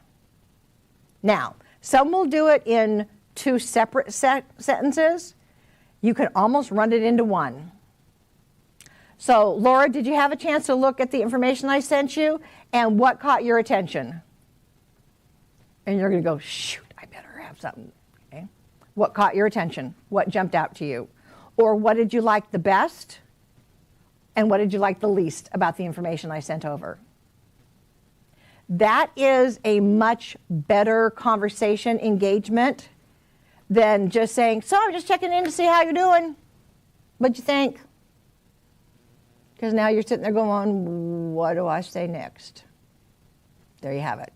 Now, some will do it in two separate sentences. You can almost run it into one. So, Laura, did you have a chance to look at the information I sent you, and what caught your attention? And you're going to go, shoot, I better have something. Okay? What caught your attention? What jumped out to you? Or what did you like the best? And what did you like the least about the information I sent over? That is a much better conversation engagement than just saying, so I'm just checking in to see how you're doing. What'd you think? Because now you're sitting there going, what do I say next? There you have it.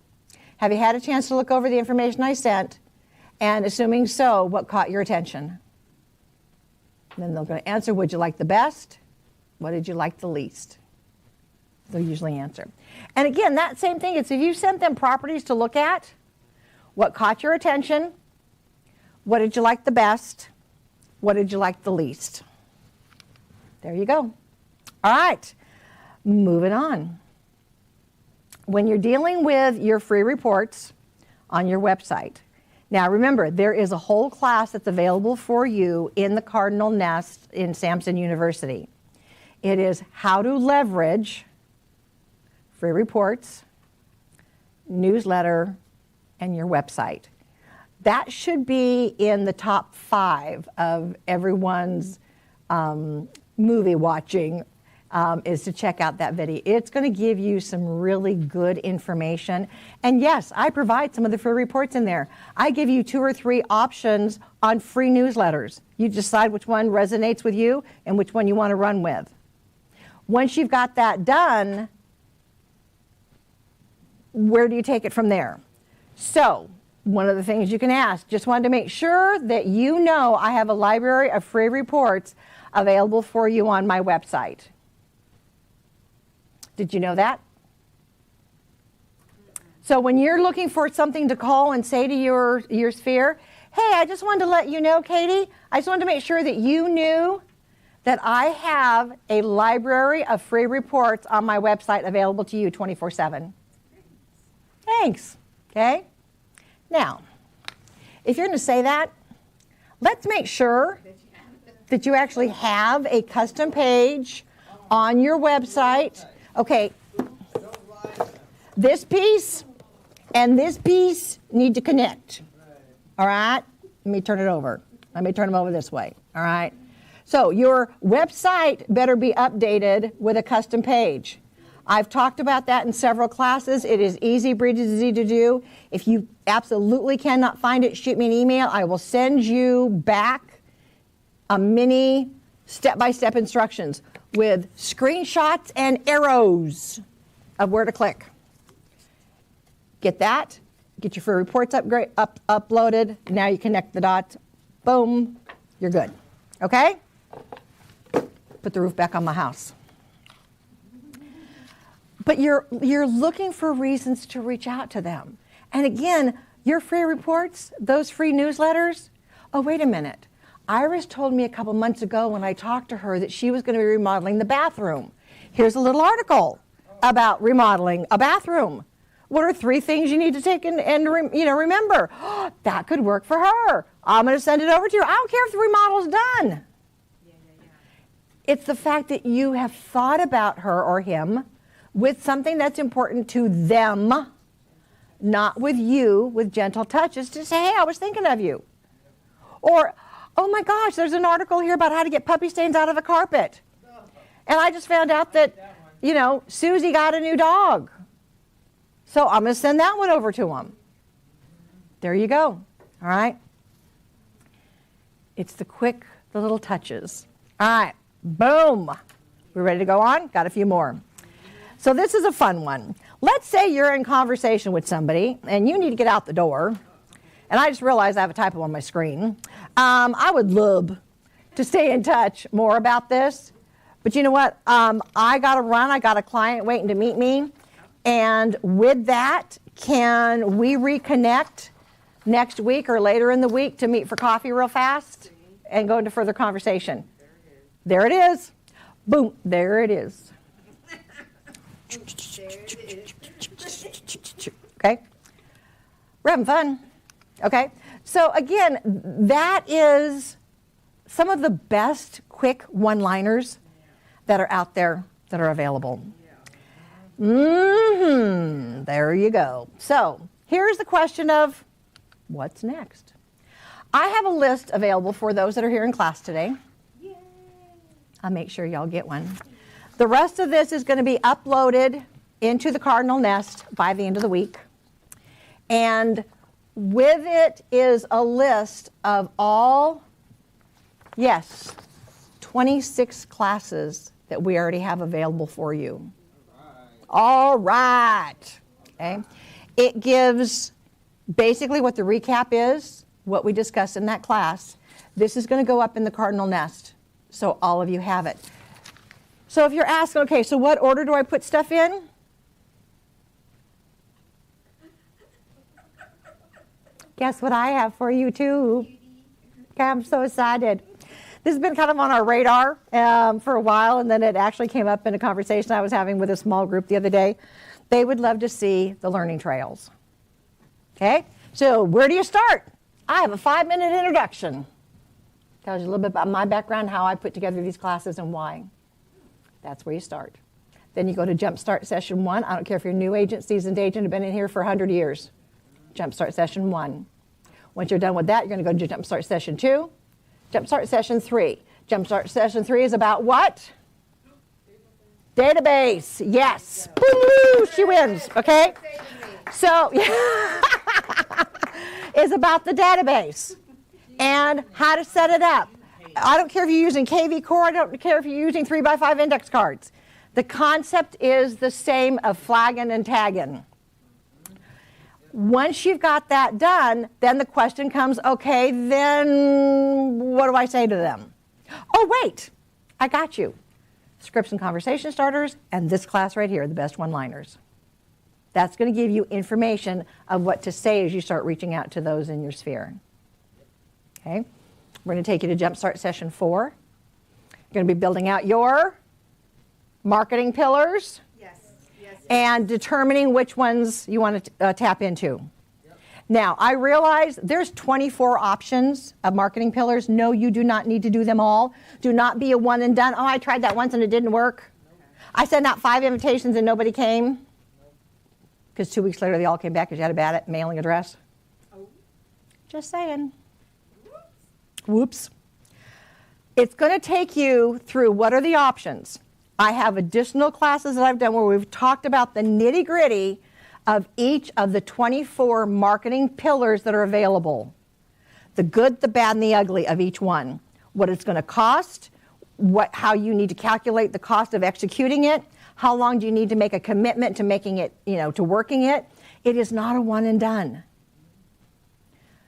Have you had a chance to look over the information I sent? And assuming so, what caught your attention? And then they're going to answer, would you like the best? What did you like the least? They'll usually answer. And again, that same thing, it's if you sent them properties to look at, what caught your attention? What did you like the best? What did you like the least? There you go. All right, moving on. When you're dealing with your free reports on your website, now remember, there is a whole class that's available for you in the Cardinal Nest in Samson University. It is how to leverage free reports, newsletter, and your website. That should be in the top 5 of everyone's movie watching is to check out that video. It's going to give you some really good information. And yes, I provide some of the free reports in there. I give you 2 or 3 options on free newsletters. You decide which one resonates with you and which one you want to run with. Once you've got that done, where do you take it from there? So, one of the things you can ask, just wanted to make sure that you know I have a library of free reports available for you on my website. Did you know that? So when you're looking for something to call and say to your sphere, hey, I just wanted to let you know, Katie, I just wanted to make sure that you knew that I have a library of free reports on my website available to you 24/7. Thanks. Okay? Now, if you're going to say that, let's make sure that you actually have a custom page on your website. Okay, this piece and this piece need to connect. All right? Let me turn it over. Let me turn them over this way. All right? So your website better be updated with a custom page. I've talked about that in several classes. It is easy breezy to do. If you absolutely cannot find it, shoot me an email. I will send you back a mini step-by-step instructions with screenshots and arrows of where to click. Get that. Get your free reports uploaded. Now you connect the dots. Boom. You're good. Okay? Put the roof back on my house. But you're looking for reasons to reach out to them. And again, your free reports, those free newsletters, oh, wait a minute. Iris told me a couple months ago when I talked to her that she was going to be remodeling the bathroom. Here's a little article about remodeling a bathroom. What are 3 things you need to take and remember? That could work for her. I'm going to send it over to you. I don't care if the remodel's done. It's the fact that you have thought about her or him with something that's important to them, not with you, with gentle touches to say, hey, I was thinking of you. Or, oh my gosh, there's an article here about how to get puppy stains out of a carpet. And I just found out that, Susie got a new dog. So I'm going to send that one over to them. There you go. All right? It's the little touches. All right. Boom. We ready to go on? Got a few more. So this is a fun one. Let's say you're in conversation with somebody and you need to get out the door. And I just realized I have a typo on my screen. I would love to stay in touch more about this. But you know what? I got to run. I got a client waiting to meet me. And with that, can we reconnect next week or later in the week to meet for coffee real fast and go into further conversation? There it is. Boom. There it is. Okay? We're having fun. Okay? So again, that is some of the best quick one-liners that are out there that are available. There you go. So here's the question of what's next? I have a list available for those that are here in class today. I'll make sure y'all get one. The rest of this is going to be uploaded into the Cardinal Nest by the end of the week. And with it is a list of all, 26 classes that we already have available for you. All right. Okay. It gives basically what the recap is, what we discussed in that class. This is going to go up in the Cardinal Nest, so all of you have it. So if you're asking, okay, so what order do I put stuff in? Guess what I have for you too? Okay, I'm so excited. This has been kind of on our radar for a while, and then it actually came up in a conversation I was having with a small group the other day. They would love to see the learning trails. Okay, so where do you start? I have a 5-minute introduction. Tells you a little bit about my background, how I put together these classes and why. That's where you start. Then you go to Jumpstart Session 1. I don't care if you're a new agent, seasoned agent, have been in here for 100 years. Jumpstart Session 1. Once you're done with that, you're going to go to Jumpstart Session 2. Jumpstart Session 3. Jumpstart Session 3 is about what? Database, yes. Woo, she wins, okay? So, it's about the database and how to set it up. I don't care if you're using KV Core, I don't care if you're using 3x5 index cards. The concept is the same of flagging and tagging. Once you've got that done, then the question comes, okay, then what do I say to them? Oh, wait, I got you. Scripts and conversation starters, and this class right here, the best one-liners. That's going to give you information of what to say as you start reaching out to those in your sphere. Okay, we're going to take you to Jumpstart Session 4. You're going to be building out your marketing pillars. And determining which ones you want to tap into. Yep. Now, I realize there's 24 options of marketing pillars. No, you do not need to do them all. Do not be a one and done. Oh, I tried that once and it didn't work. Okay. I sent out 5 invitations and nobody came. Because 2 weeks later they all came back because you had a bad mailing address. Oh. Just saying. Whoops. It's going to take you through what are the options. I have additional classes that I've done where we've talked about the nitty-gritty of each of the 24 marketing pillars that are available. The good, the bad, and the ugly of each one. What it's going to cost, how you need to calculate the cost of executing it, how long do you need to make a commitment to making it, to working it. It is not a one and done.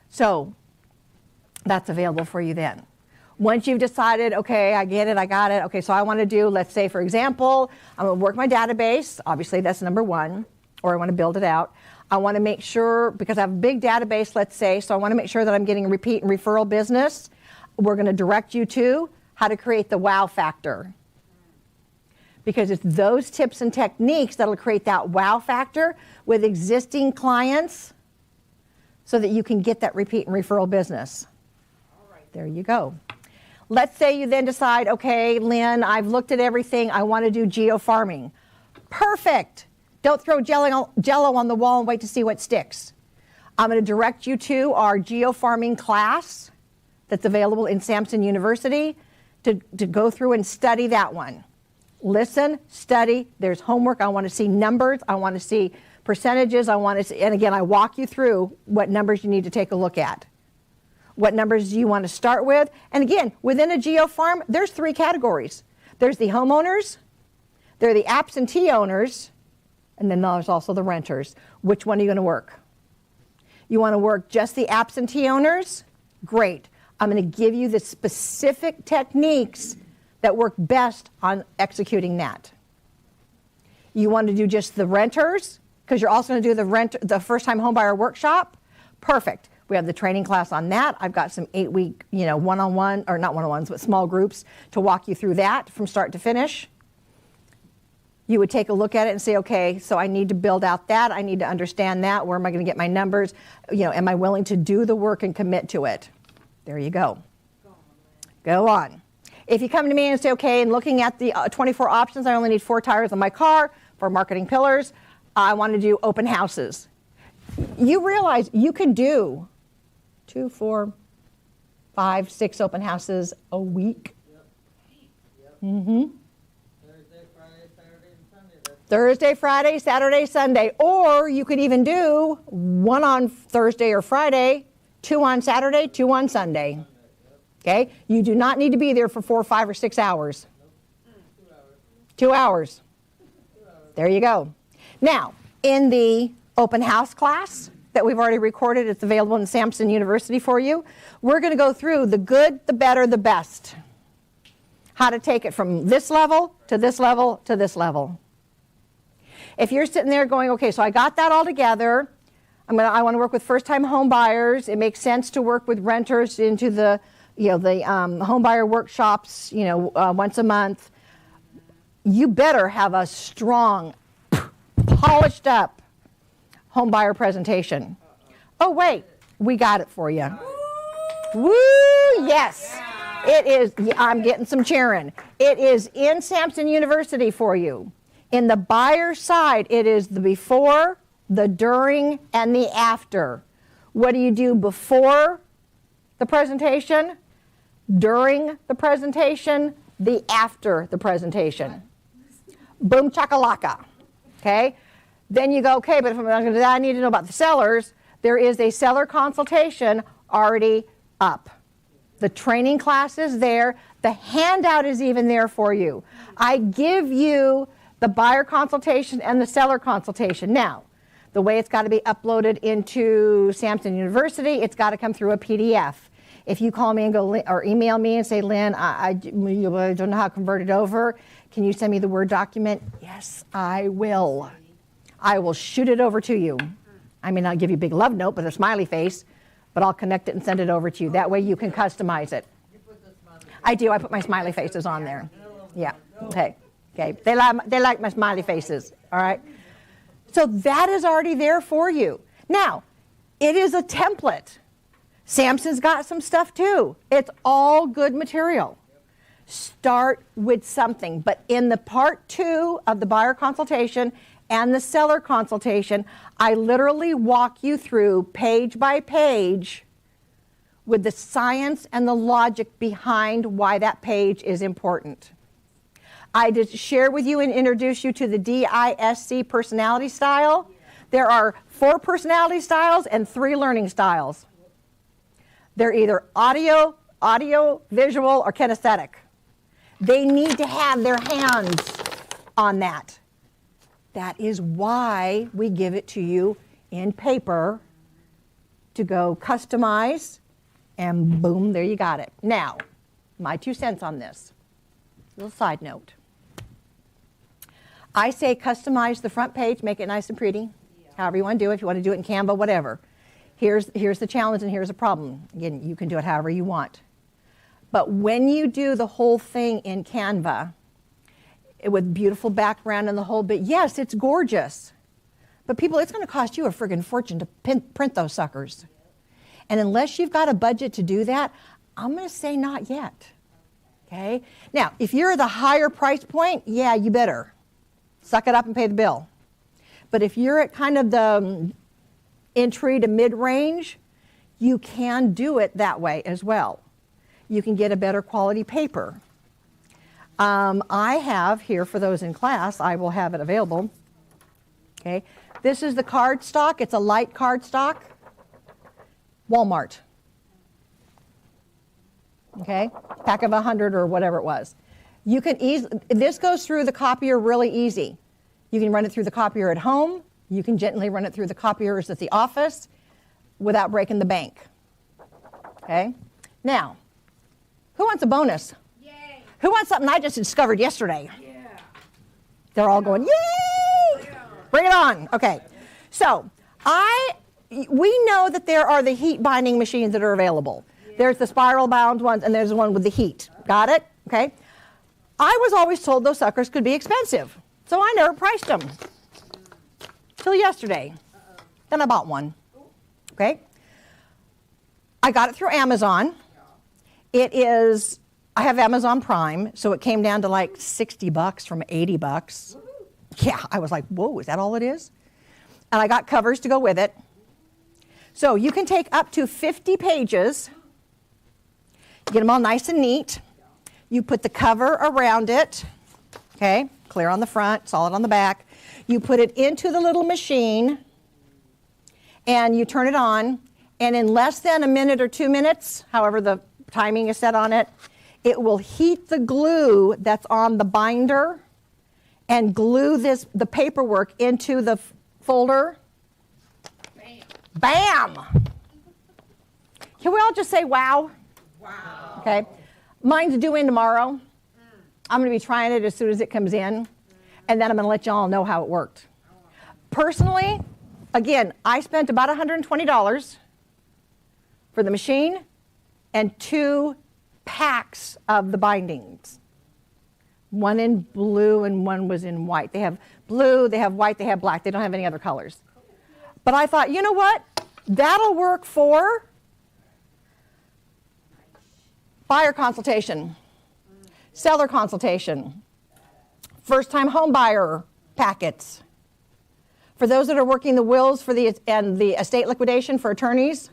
So that's available for you then. Once you've decided, okay, I get it, I got it, okay, so I want to do, let's say, for example, I'm going to work my database. Obviously, that's number one, or I want to build it out. I want to make sure, because I have a big database, let's say, so I want to make sure that I'm getting repeat and referral business. We're going to direct you to how to create the wow factor. Because it's those tips and techniques that'll create that wow factor with existing clients so that you can get that repeat and referral business. All right. There you go. Let's say you then decide, okay, Lynn, I've looked at everything. I want to do geofarming. Perfect. Don't throw jello on the wall and wait to see what sticks. I'm going to direct you to our geofarming class that's available in Samson University to go through and study that one. Listen, study. There's homework. I want to see numbers. I want to see percentages. I want to see, and again, I walk you through what numbers you need to take a look at. What numbers do you want to start with? And again, within a geofarm, there's 3 categories. There's the homeowners, there are the absentee owners, and then there's also the renters. Which one are you going to work? You want to work just the absentee owners? Great. I'm going to give you the specific techniques that work best on executing that. You want to do just the renters, because you're also going to do the first-time homebuyer workshop? Perfect. We have the training class on that. I've got some 8-week, one-on-one, or not one-on-ones, but small groups to walk you through that from start to finish. You would take a look at it and say, okay, so I need to build out that. I need to understand that. Where am I going to get my numbers? Am I willing to do the work and commit to it? There you go. Go on. If you come to me and say, okay, and looking at the 24 options, I only need 4 tires on my car for marketing pillars. I want to do open houses. You realize you can do 2, 4, 5, 6 open houses a week. Yep. Mm-hmm. Thursday, Friday, Saturday, and Sunday. Thursday, Friday, Saturday, Sunday. Or you could even do 1 on Thursday or Friday, 2 on Saturday, 2 on Sunday. Okay? You do not need to be there for 4, 5, or 6 hours. Nope. 2 hours. 2 hours. There you go. Now, in the open house class that we've already recorded, it's available in Samson University for you. We're going to go through the good, the better, the best. How to take it from this level to this level to this level. If you're sitting there going, okay, so I got that all together. I want to work with first-time home buyers. It makes sense to work with renters into the home buyer workshops, once a month. You better have a strong, polished up home buyer presentation. Oh, wait, we got it for you. Woo, yes. It is, I'm getting some cheering. It is in Samson University for you. In the buyer side, it is the before, the during, and the after. What do you do before the presentation, during the presentation, the after the presentation? Boom chakalaka. Okay? Then you go, okay, but if I'm not going to do that, I need to know about the sellers. There is a seller consultation already up. The training class is there. The handout is even there for you. I give you the buyer consultation and the seller consultation. Now, the way it's got to be uploaded into Samson University, it's got to come through a PDF. If you call me and go or email me and say, Lynn, I don't know how to convert it over. Can you send me the Word document? Yes, I will. I will shoot it over to you. I mean, I'll give you a big love note with a smiley face, but I'll connect it and send it over to you. That way you can customize it. I do. I put my smiley faces on there. Yeah. Okay. Okay. They like my smiley faces. All right. So that is already there for you. Now, it is a template. Samson's got some stuff too. It's all good material. Start with something. But in the part 2 of the buyer consultation and the seller consultation, I literally walk you through page by page with the science and the logic behind why that page is important. I did share with you and introduce you to the DISC personality style. There are 4 personality styles and 3 learning styles. They're either audio, visual, or kinesthetic. They need to have their hands on that. That is why we give it to you in paper to go customize, and boom, there you got it. Now, my 2 cents on this. Little side note. I say customize the front page, make it nice and pretty, however you want to do it. If you want to do it in Canva, whatever. Here's the challenge and here's the problem. Again, you can do it however you want. But when you do the whole thing in Canva, with beautiful background and the whole bit, yes, it's gorgeous. But people, it's going to cost you a friggin' fortune to print those suckers. And unless you've got a budget to do that, I'm going to say not yet. Okay? Now, if you're at the higher price point, yeah, you better. Suck it up and pay the bill. But if you're at kind of the entry to mid-range, you can do it that way as well. You can get a better quality paper. I have here, for those in class, I will have it available. Okay, this is the card stock. It's a light card stock. Walmart. Okay, pack of 100 or whatever it was. You can this goes through the copier really easy. You can run it through the copier at home. You can gently run it through the copiers at the office without breaking the bank. Okay, now, who wants a bonus? Yay. Who wants something I just discovered yesterday? Yeah. They're all going, yay! Yeah. Bring it on. Okay. So we know that there are the heat binding machines that are available. Yeah. There's the spiral bound ones and there's the one with the heat. Got it? Okay. I was always told those suckers could be expensive. So I never priced them. Till yesterday. Then I bought one. Okay. I got it through Amazon. I have Amazon Prime, so it came down to like $60 from $80. Yeah, I was like, whoa, is that all it is? And I got covers to go with it. So you can take up to 50 pages, get them all nice and neat. You put the cover around it, okay, clear on the front, solid on the back. You put it into the little machine, and you turn it on, and in less than a minute or 2 minutes, however the timing is set on it, it will heat the glue that's on the binder and glue the paperwork into the folder. Bam! Can we all just say wow? Wow. Okay. Mine's due in tomorrow. I'm going to be trying it as soon as it comes in, and then I'm going to let you all know how it worked. Personally, again, I spent about $120 for the machine and 2 packs of the bindings. One in blue and one was in white. They have blue, they have white, they have black. They don't have any other colors. But I thought, you know what? That'll work for buyer consultation, seller consultation, first-time home buyer packets. For those that are working the wills and the estate liquidation for attorneys,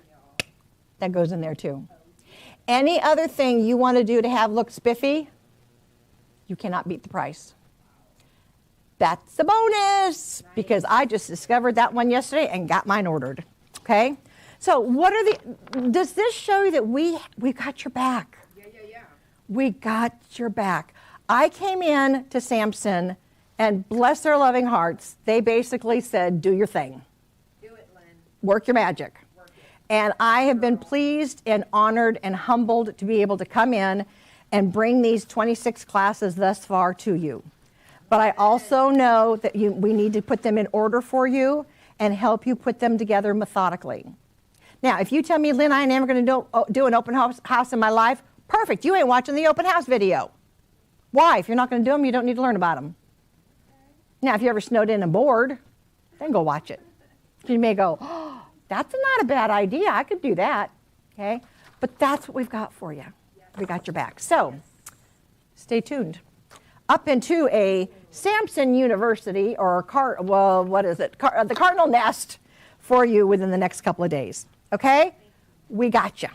that goes in there too. Any other thing you want to do to have look spiffy, you cannot beat the price. That's a bonus because I just discovered that one yesterday and got mine ordered. Okay? So what are does this show you that we got your back? Yeah. We got your back. I came in to Samson and bless their loving hearts, they basically said, do your thing. Do it, Lynn. Work your magic. Work it. And I have been pleased and honored and humbled to be able to come in and bring these 26 classes thus far to you. But I also know that we need to put them in order for you and help you put them together methodically. Now, if you tell me, Lynn, I ain't never going to do an open house in my life, perfect. You ain't watching the open house video. Why? If you're not going to do them, you don't need to learn about them. Now, if you ever snowed in and bored, then go watch it. You may go, oh, that's not a bad idea. I could do that. Okay? But that's what we've got for you. We got your back. So, stay tuned. Up into a Samson University, or the Cardinal Nest for you within the next couple of days. Okay? We got you.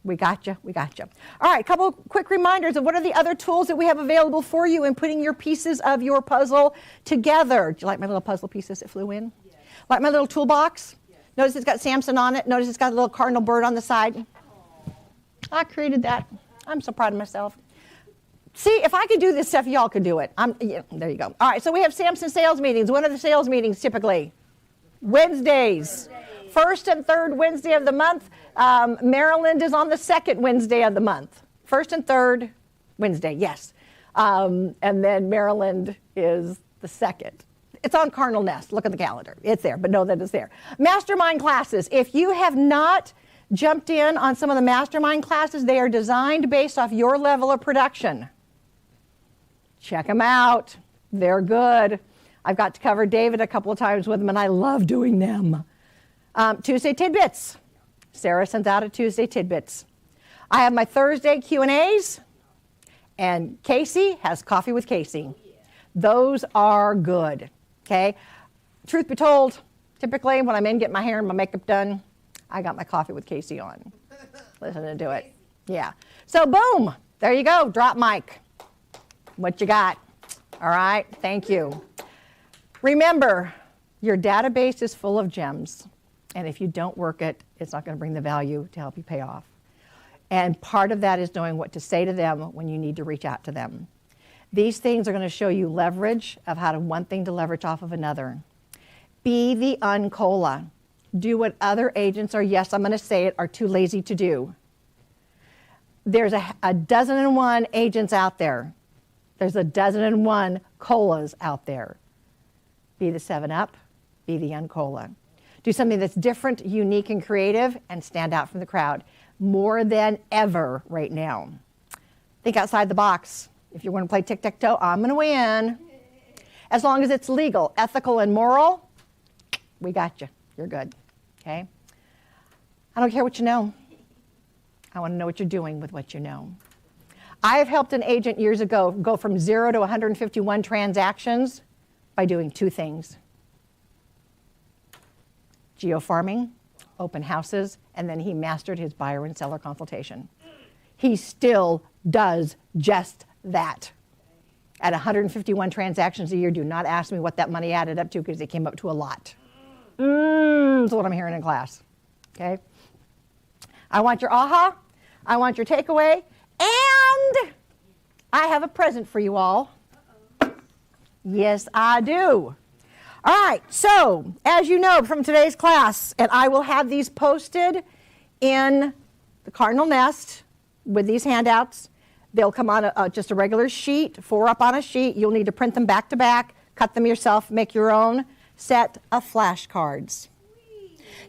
We got you. We got you. All right, a couple quick reminders of what are the other tools that we have available for you in putting your pieces of your puzzle together. Do you like my little puzzle pieces that flew in? Yes. Like my little toolbox? Yes. Notice it's got Samson on it. Notice it's got a little cardinal bird on the side. Aww. I created that. I'm so proud of myself. See, if I could do this stuff, y'all could do it. There you go. All right, so we have Samson sales meetings. When are the sales meetings typically? Wednesdays. First and third Wednesday of the month. Maryland is on the second Wednesday of the month. First and third Wednesday, yes. And then Maryland is the second. It's on Cardinal Nest. Look at the calendar. It's there, but know that it's there. Mastermind classes. If you have not jumped in on some of the mastermind classes, they are designed based off your level of production. Check them out. They're good. I've got to cover David a couple of times with them, and I love doing them. Tuesday Tidbits. Sarah sends out a Tuesday Tidbits. I have my Thursday Q&As, and Casey has Coffee with Casey. Those are good, okay? Truth be told, typically when I'm in getting my hair and my makeup done, I got my Coffee with Casey on. Listening to it. Yeah. So boom, there you go, drop mic. What you got? All right, thank you. Remember, your database is full of gems. And if you don't work it, it's not going to bring the value to help you pay off. And part of that is knowing what to say to them when you need to reach out to them. These things are going to show you leverage of how to one thing to leverage off of another. Be the uncola. Do what other agents are, yes, I'm going to say it, are too lazy to do. There's a dozen and one agents out there. There's a dozen and one colas out there. Be the 7-Up, be the uncola. Do something that's different, unique, and creative, and stand out from the crowd. More than ever right now. Think outside the box. If you're going to play tic-tac-toe, I'm going to win. As long as it's legal, ethical, and moral, we got you. You're good. Okay? I don't care what you know. I want to know what you're doing with what you know. I have helped an agent years ago go from 0 to 151 transactions by doing two things. Geofarming, open houses, and then he mastered his buyer and seller consultation. He still does just that. At 151 transactions a year, do not ask me what that money added up to because it came up to a lot. That's what I'm hearing in class. Okay? I want your aha, I want your takeaway, and I have a present for you all. Yes, I do. All right, so as you know from today's class, and I will have these posted in the Cardinal Nest with these handouts. They'll come on just a regular sheet, 4 up on a sheet. You'll need to print them back to back, cut them yourself, make your own set of flashcards.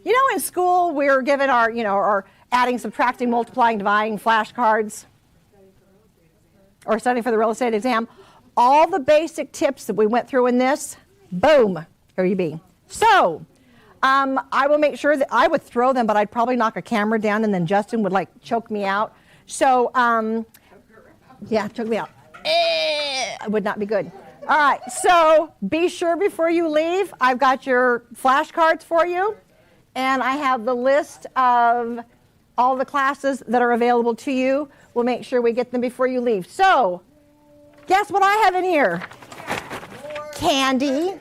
You know, in school we're given our adding, subtracting, multiplying, dividing flashcards, or studying for the real estate exam. All the basic tips that we went through in this, boom, here you be. So, I will make sure that I would throw them, but I'd probably knock a camera down and then Justin would choke me out. So, yeah, choke me out. It would not be good. All right, so be sure before you leave, I've got your flashcards for you, and I have the list of all the classes that are available to you. We'll make sure we get them before you leave. So, guess what I have in here? More candy.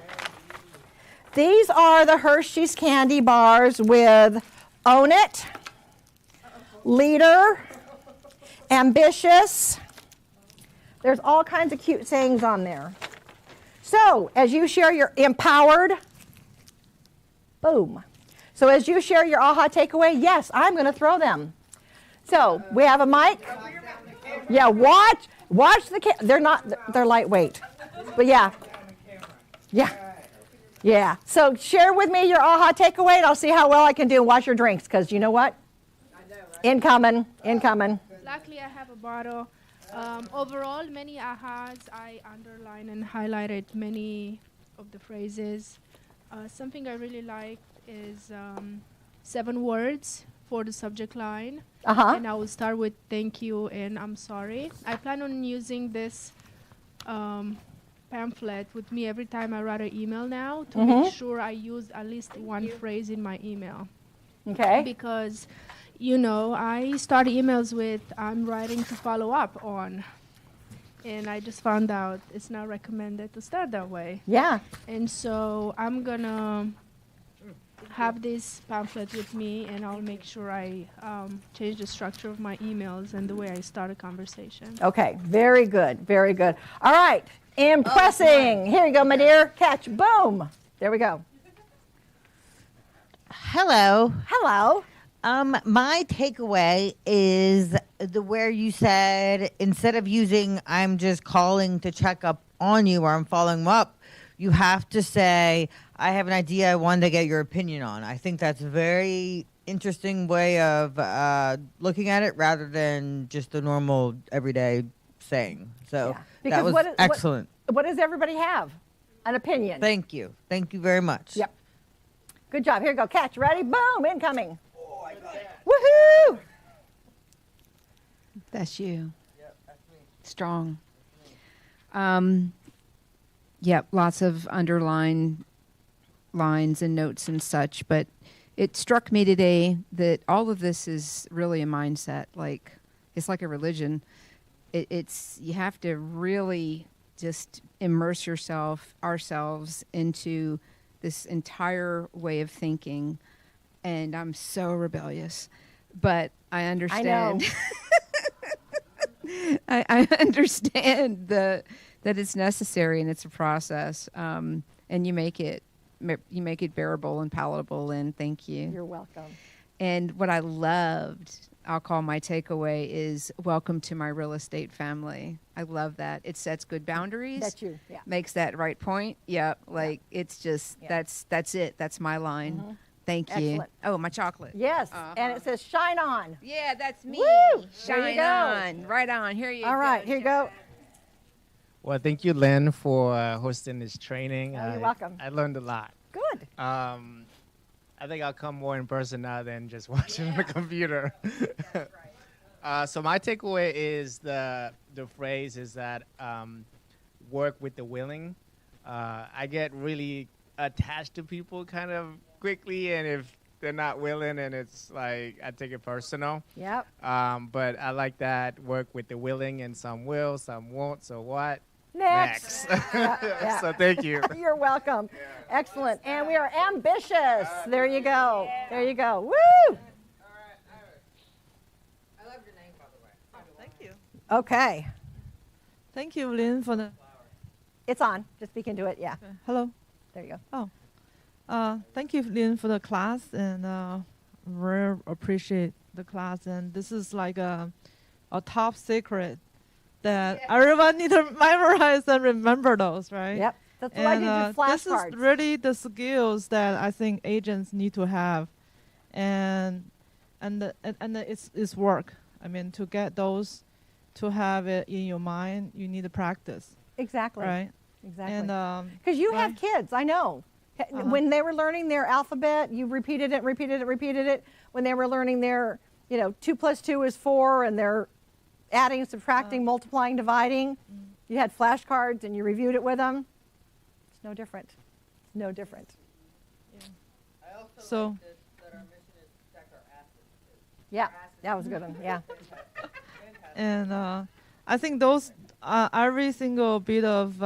These are the Hershey's candy bars with Own It, Leader, Ambitious. There's all kinds of cute sayings on there. So as you share your empowered, boom. So as you share your aha takeaway, yes, I'm going to throw them. So we have a mic. Yeah, watch the they're lightweight. But yeah. So share with me your aha takeaway, and I'll see how well I can do. And watch your drinks, because you know what? Incoming. Luckily, I have a bottle. Overall, many ahas. I underlined and highlighted many of the phrases. Something I really like is 7 words for the subject line. And I will start with thank you and I'm sorry. I plan on using this pamphlet with me every time I write an email now to make sure I use at least one phrase in my email. Okay. Because, you know, I start emails with I'm writing to follow up on. And I just found out it's not recommended to start that way. Yeah. And so I'm going to have this pamphlet with me, and I'll make sure I change the structure of my emails and the way I start a conversation. Okay. Very good. Very good. All right. Impressing. Here you go, my dear. Catch. Boom. There we go. Hello. Hello. My takeaway is where you said instead of using I'm just calling to check up on you or I'm following up, you have to say I have an idea I wanted to get your opinion on. I think that's a very interesting way of looking at it rather than just the normal everyday saying. So that was excellent. What does everybody have? An opinion. Thank you. Thank you very much. Yep. Good job. Here you go. Catch. Ready? Boom. Incoming. Woohoo! That's you. Yep, that's me. Strong. Yep, lots of underline lines and notes and such, but it struck me today that all of this is really a mindset. Like, it's like a religion. It's you have to really just immerse ourselves into this entire way of thinking. And I'm so rebellious, but I understand. I understand that it's necessary and it's a process, and you make it bearable and palatable. And thank you. You're welcome. And what I loved, I'll call my takeaway, is welcome to my real estate family. I love that. It sets good boundaries. That's you. Yeah. Makes that right point. Yep. Like it's just that's it. That's my line. Mm-hmm. Thank you. Excellent. Oh, my chocolate. Yes. And it says shine on. Yeah, that's me. Woo! There you Shine go. on. Right on. Here you go. All right. Here you go. Well, thank you, Lynn, for hosting this training. Oh, you're welcome. I learned a lot. Good. I think I'll come more in person now than just watching on the computer. So my takeaway is the phrase is that work with the willing. I get really attached to people kind of quickly, and if they're not willing, and it's like I take it personal. Yep. But I like that work with the willing, and some will, some won't. So what? Next. Yeah. So thank you. You're welcome. Excellent. And we are ambitious. There you go. There you go. Woo! I love your name, by the way. Thank you. Okay. Thank you, Lynn, for the. It's on. Just speak into it. Yeah. Hello. There you go. Thank you, Lynn, for the class, and very appreciate the class. And this is like a top secret that everyone need to memorize and remember those, right? Yep. That's why I did this flashcards. is really the skills that I think agents need to have, and it's work. I mean, to get those, to have it in your mind, you need to practice, Exactly. right? Exactly. And Because you right. have kids, I know. When they were learning their alphabet, you repeated it. When they were learning their, 2 + 2 is 4, and they're adding, subtracting, multiplying, dividing. You had flashcards and you reviewed it with them. It's no different. It's no different. I also So- like this, that our mission is to protect our assets. too. Yeah, that was a good one. Yeah. And I think those every single bit of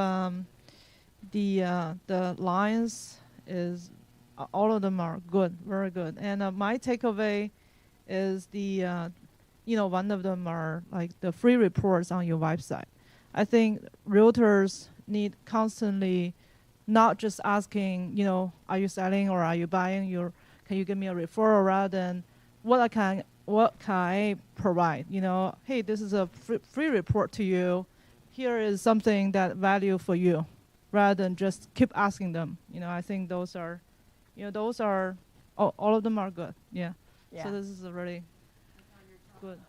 the lines is all of them are good, very good. And my takeaway is one of them are like the free reports on your website. I think realtors need constantly not just asking, are you selling or are you buying? Can you give me a referral, rather than what can I provide? Hey, this is a free report to you. Here is something that value for you, rather than just keep asking them. I think those are all of them are good. Yeah. So this is a really good.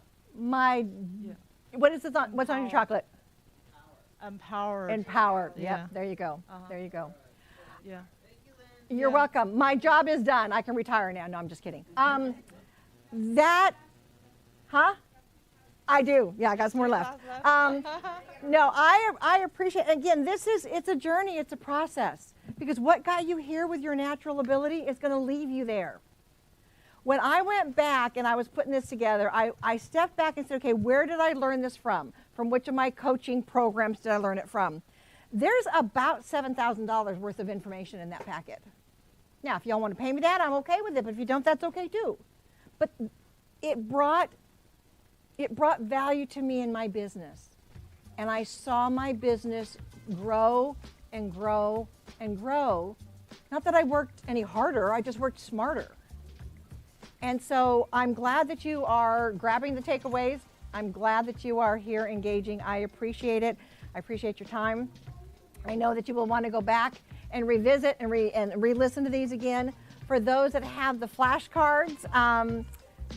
What is this on? What's on your chocolate? Empowered. Empowered. Yeah. Yep. There you go. There you go. Yeah. You're welcome. My job is done. I can retire now. No, I'm just kidding. I do. Yeah, I got some more left. No, I appreciate. Again, it's a journey. It's a process, because what got you here with your natural ability is going to leave you there. When I went back and I was putting this together, I stepped back and said, okay, where did I learn this from? From which of my coaching programs did I learn it from? There's about $7,000 worth of information in that packet. Now, if y'all want to pay me that, I'm okay with it. But if you don't, that's okay too. But it brought value to me in my business. And I saw my business grow and grow and grow. Not that I worked any harder, I just worked smarter. And so I'm glad that you are grabbing the takeaways. I'm glad that you are here engaging. I appreciate it. I appreciate your time. I know that you will want to go back and revisit and re-listen to these again. For those that have the flashcards,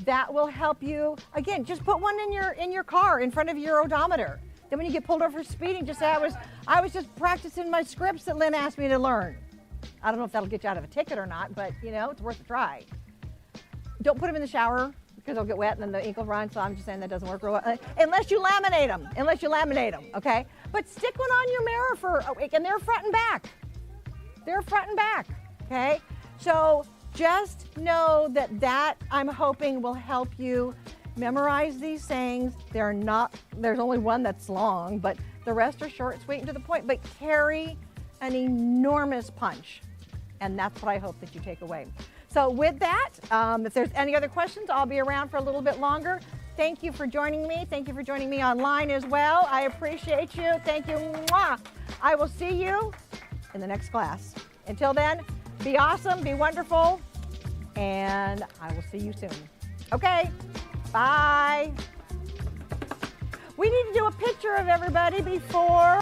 that will help you. Again, just put one in your car in front of your odometer. Then when you get pulled over for speeding, just say I was just practicing my scripts that Lynn asked me to learn. I don't know if that'll get you out of a ticket or not, but it's worth a try. Don't put them in the shower because they'll get wet and then the ink will run. So I'm just saying that doesn't work real well. Unless you laminate them. Okay? But stick one on your mirror for a week, and they're front and back. They're front and back. Okay? So just know that I'm hoping will help you memorize these sayings. There's only one that's long, but the rest are short, sweet, and to the point, but carry an enormous punch. And that's what I hope that you take away. So with that, if there's any other questions, I'll be around for a little bit longer. Thank you for joining me. Thank you for joining me online as well. I appreciate you. Thank you. Mwah. I will see you in the next class. Until then, be awesome, be wonderful, and I will see you soon. Okay, bye. We need to do a picture of everybody before.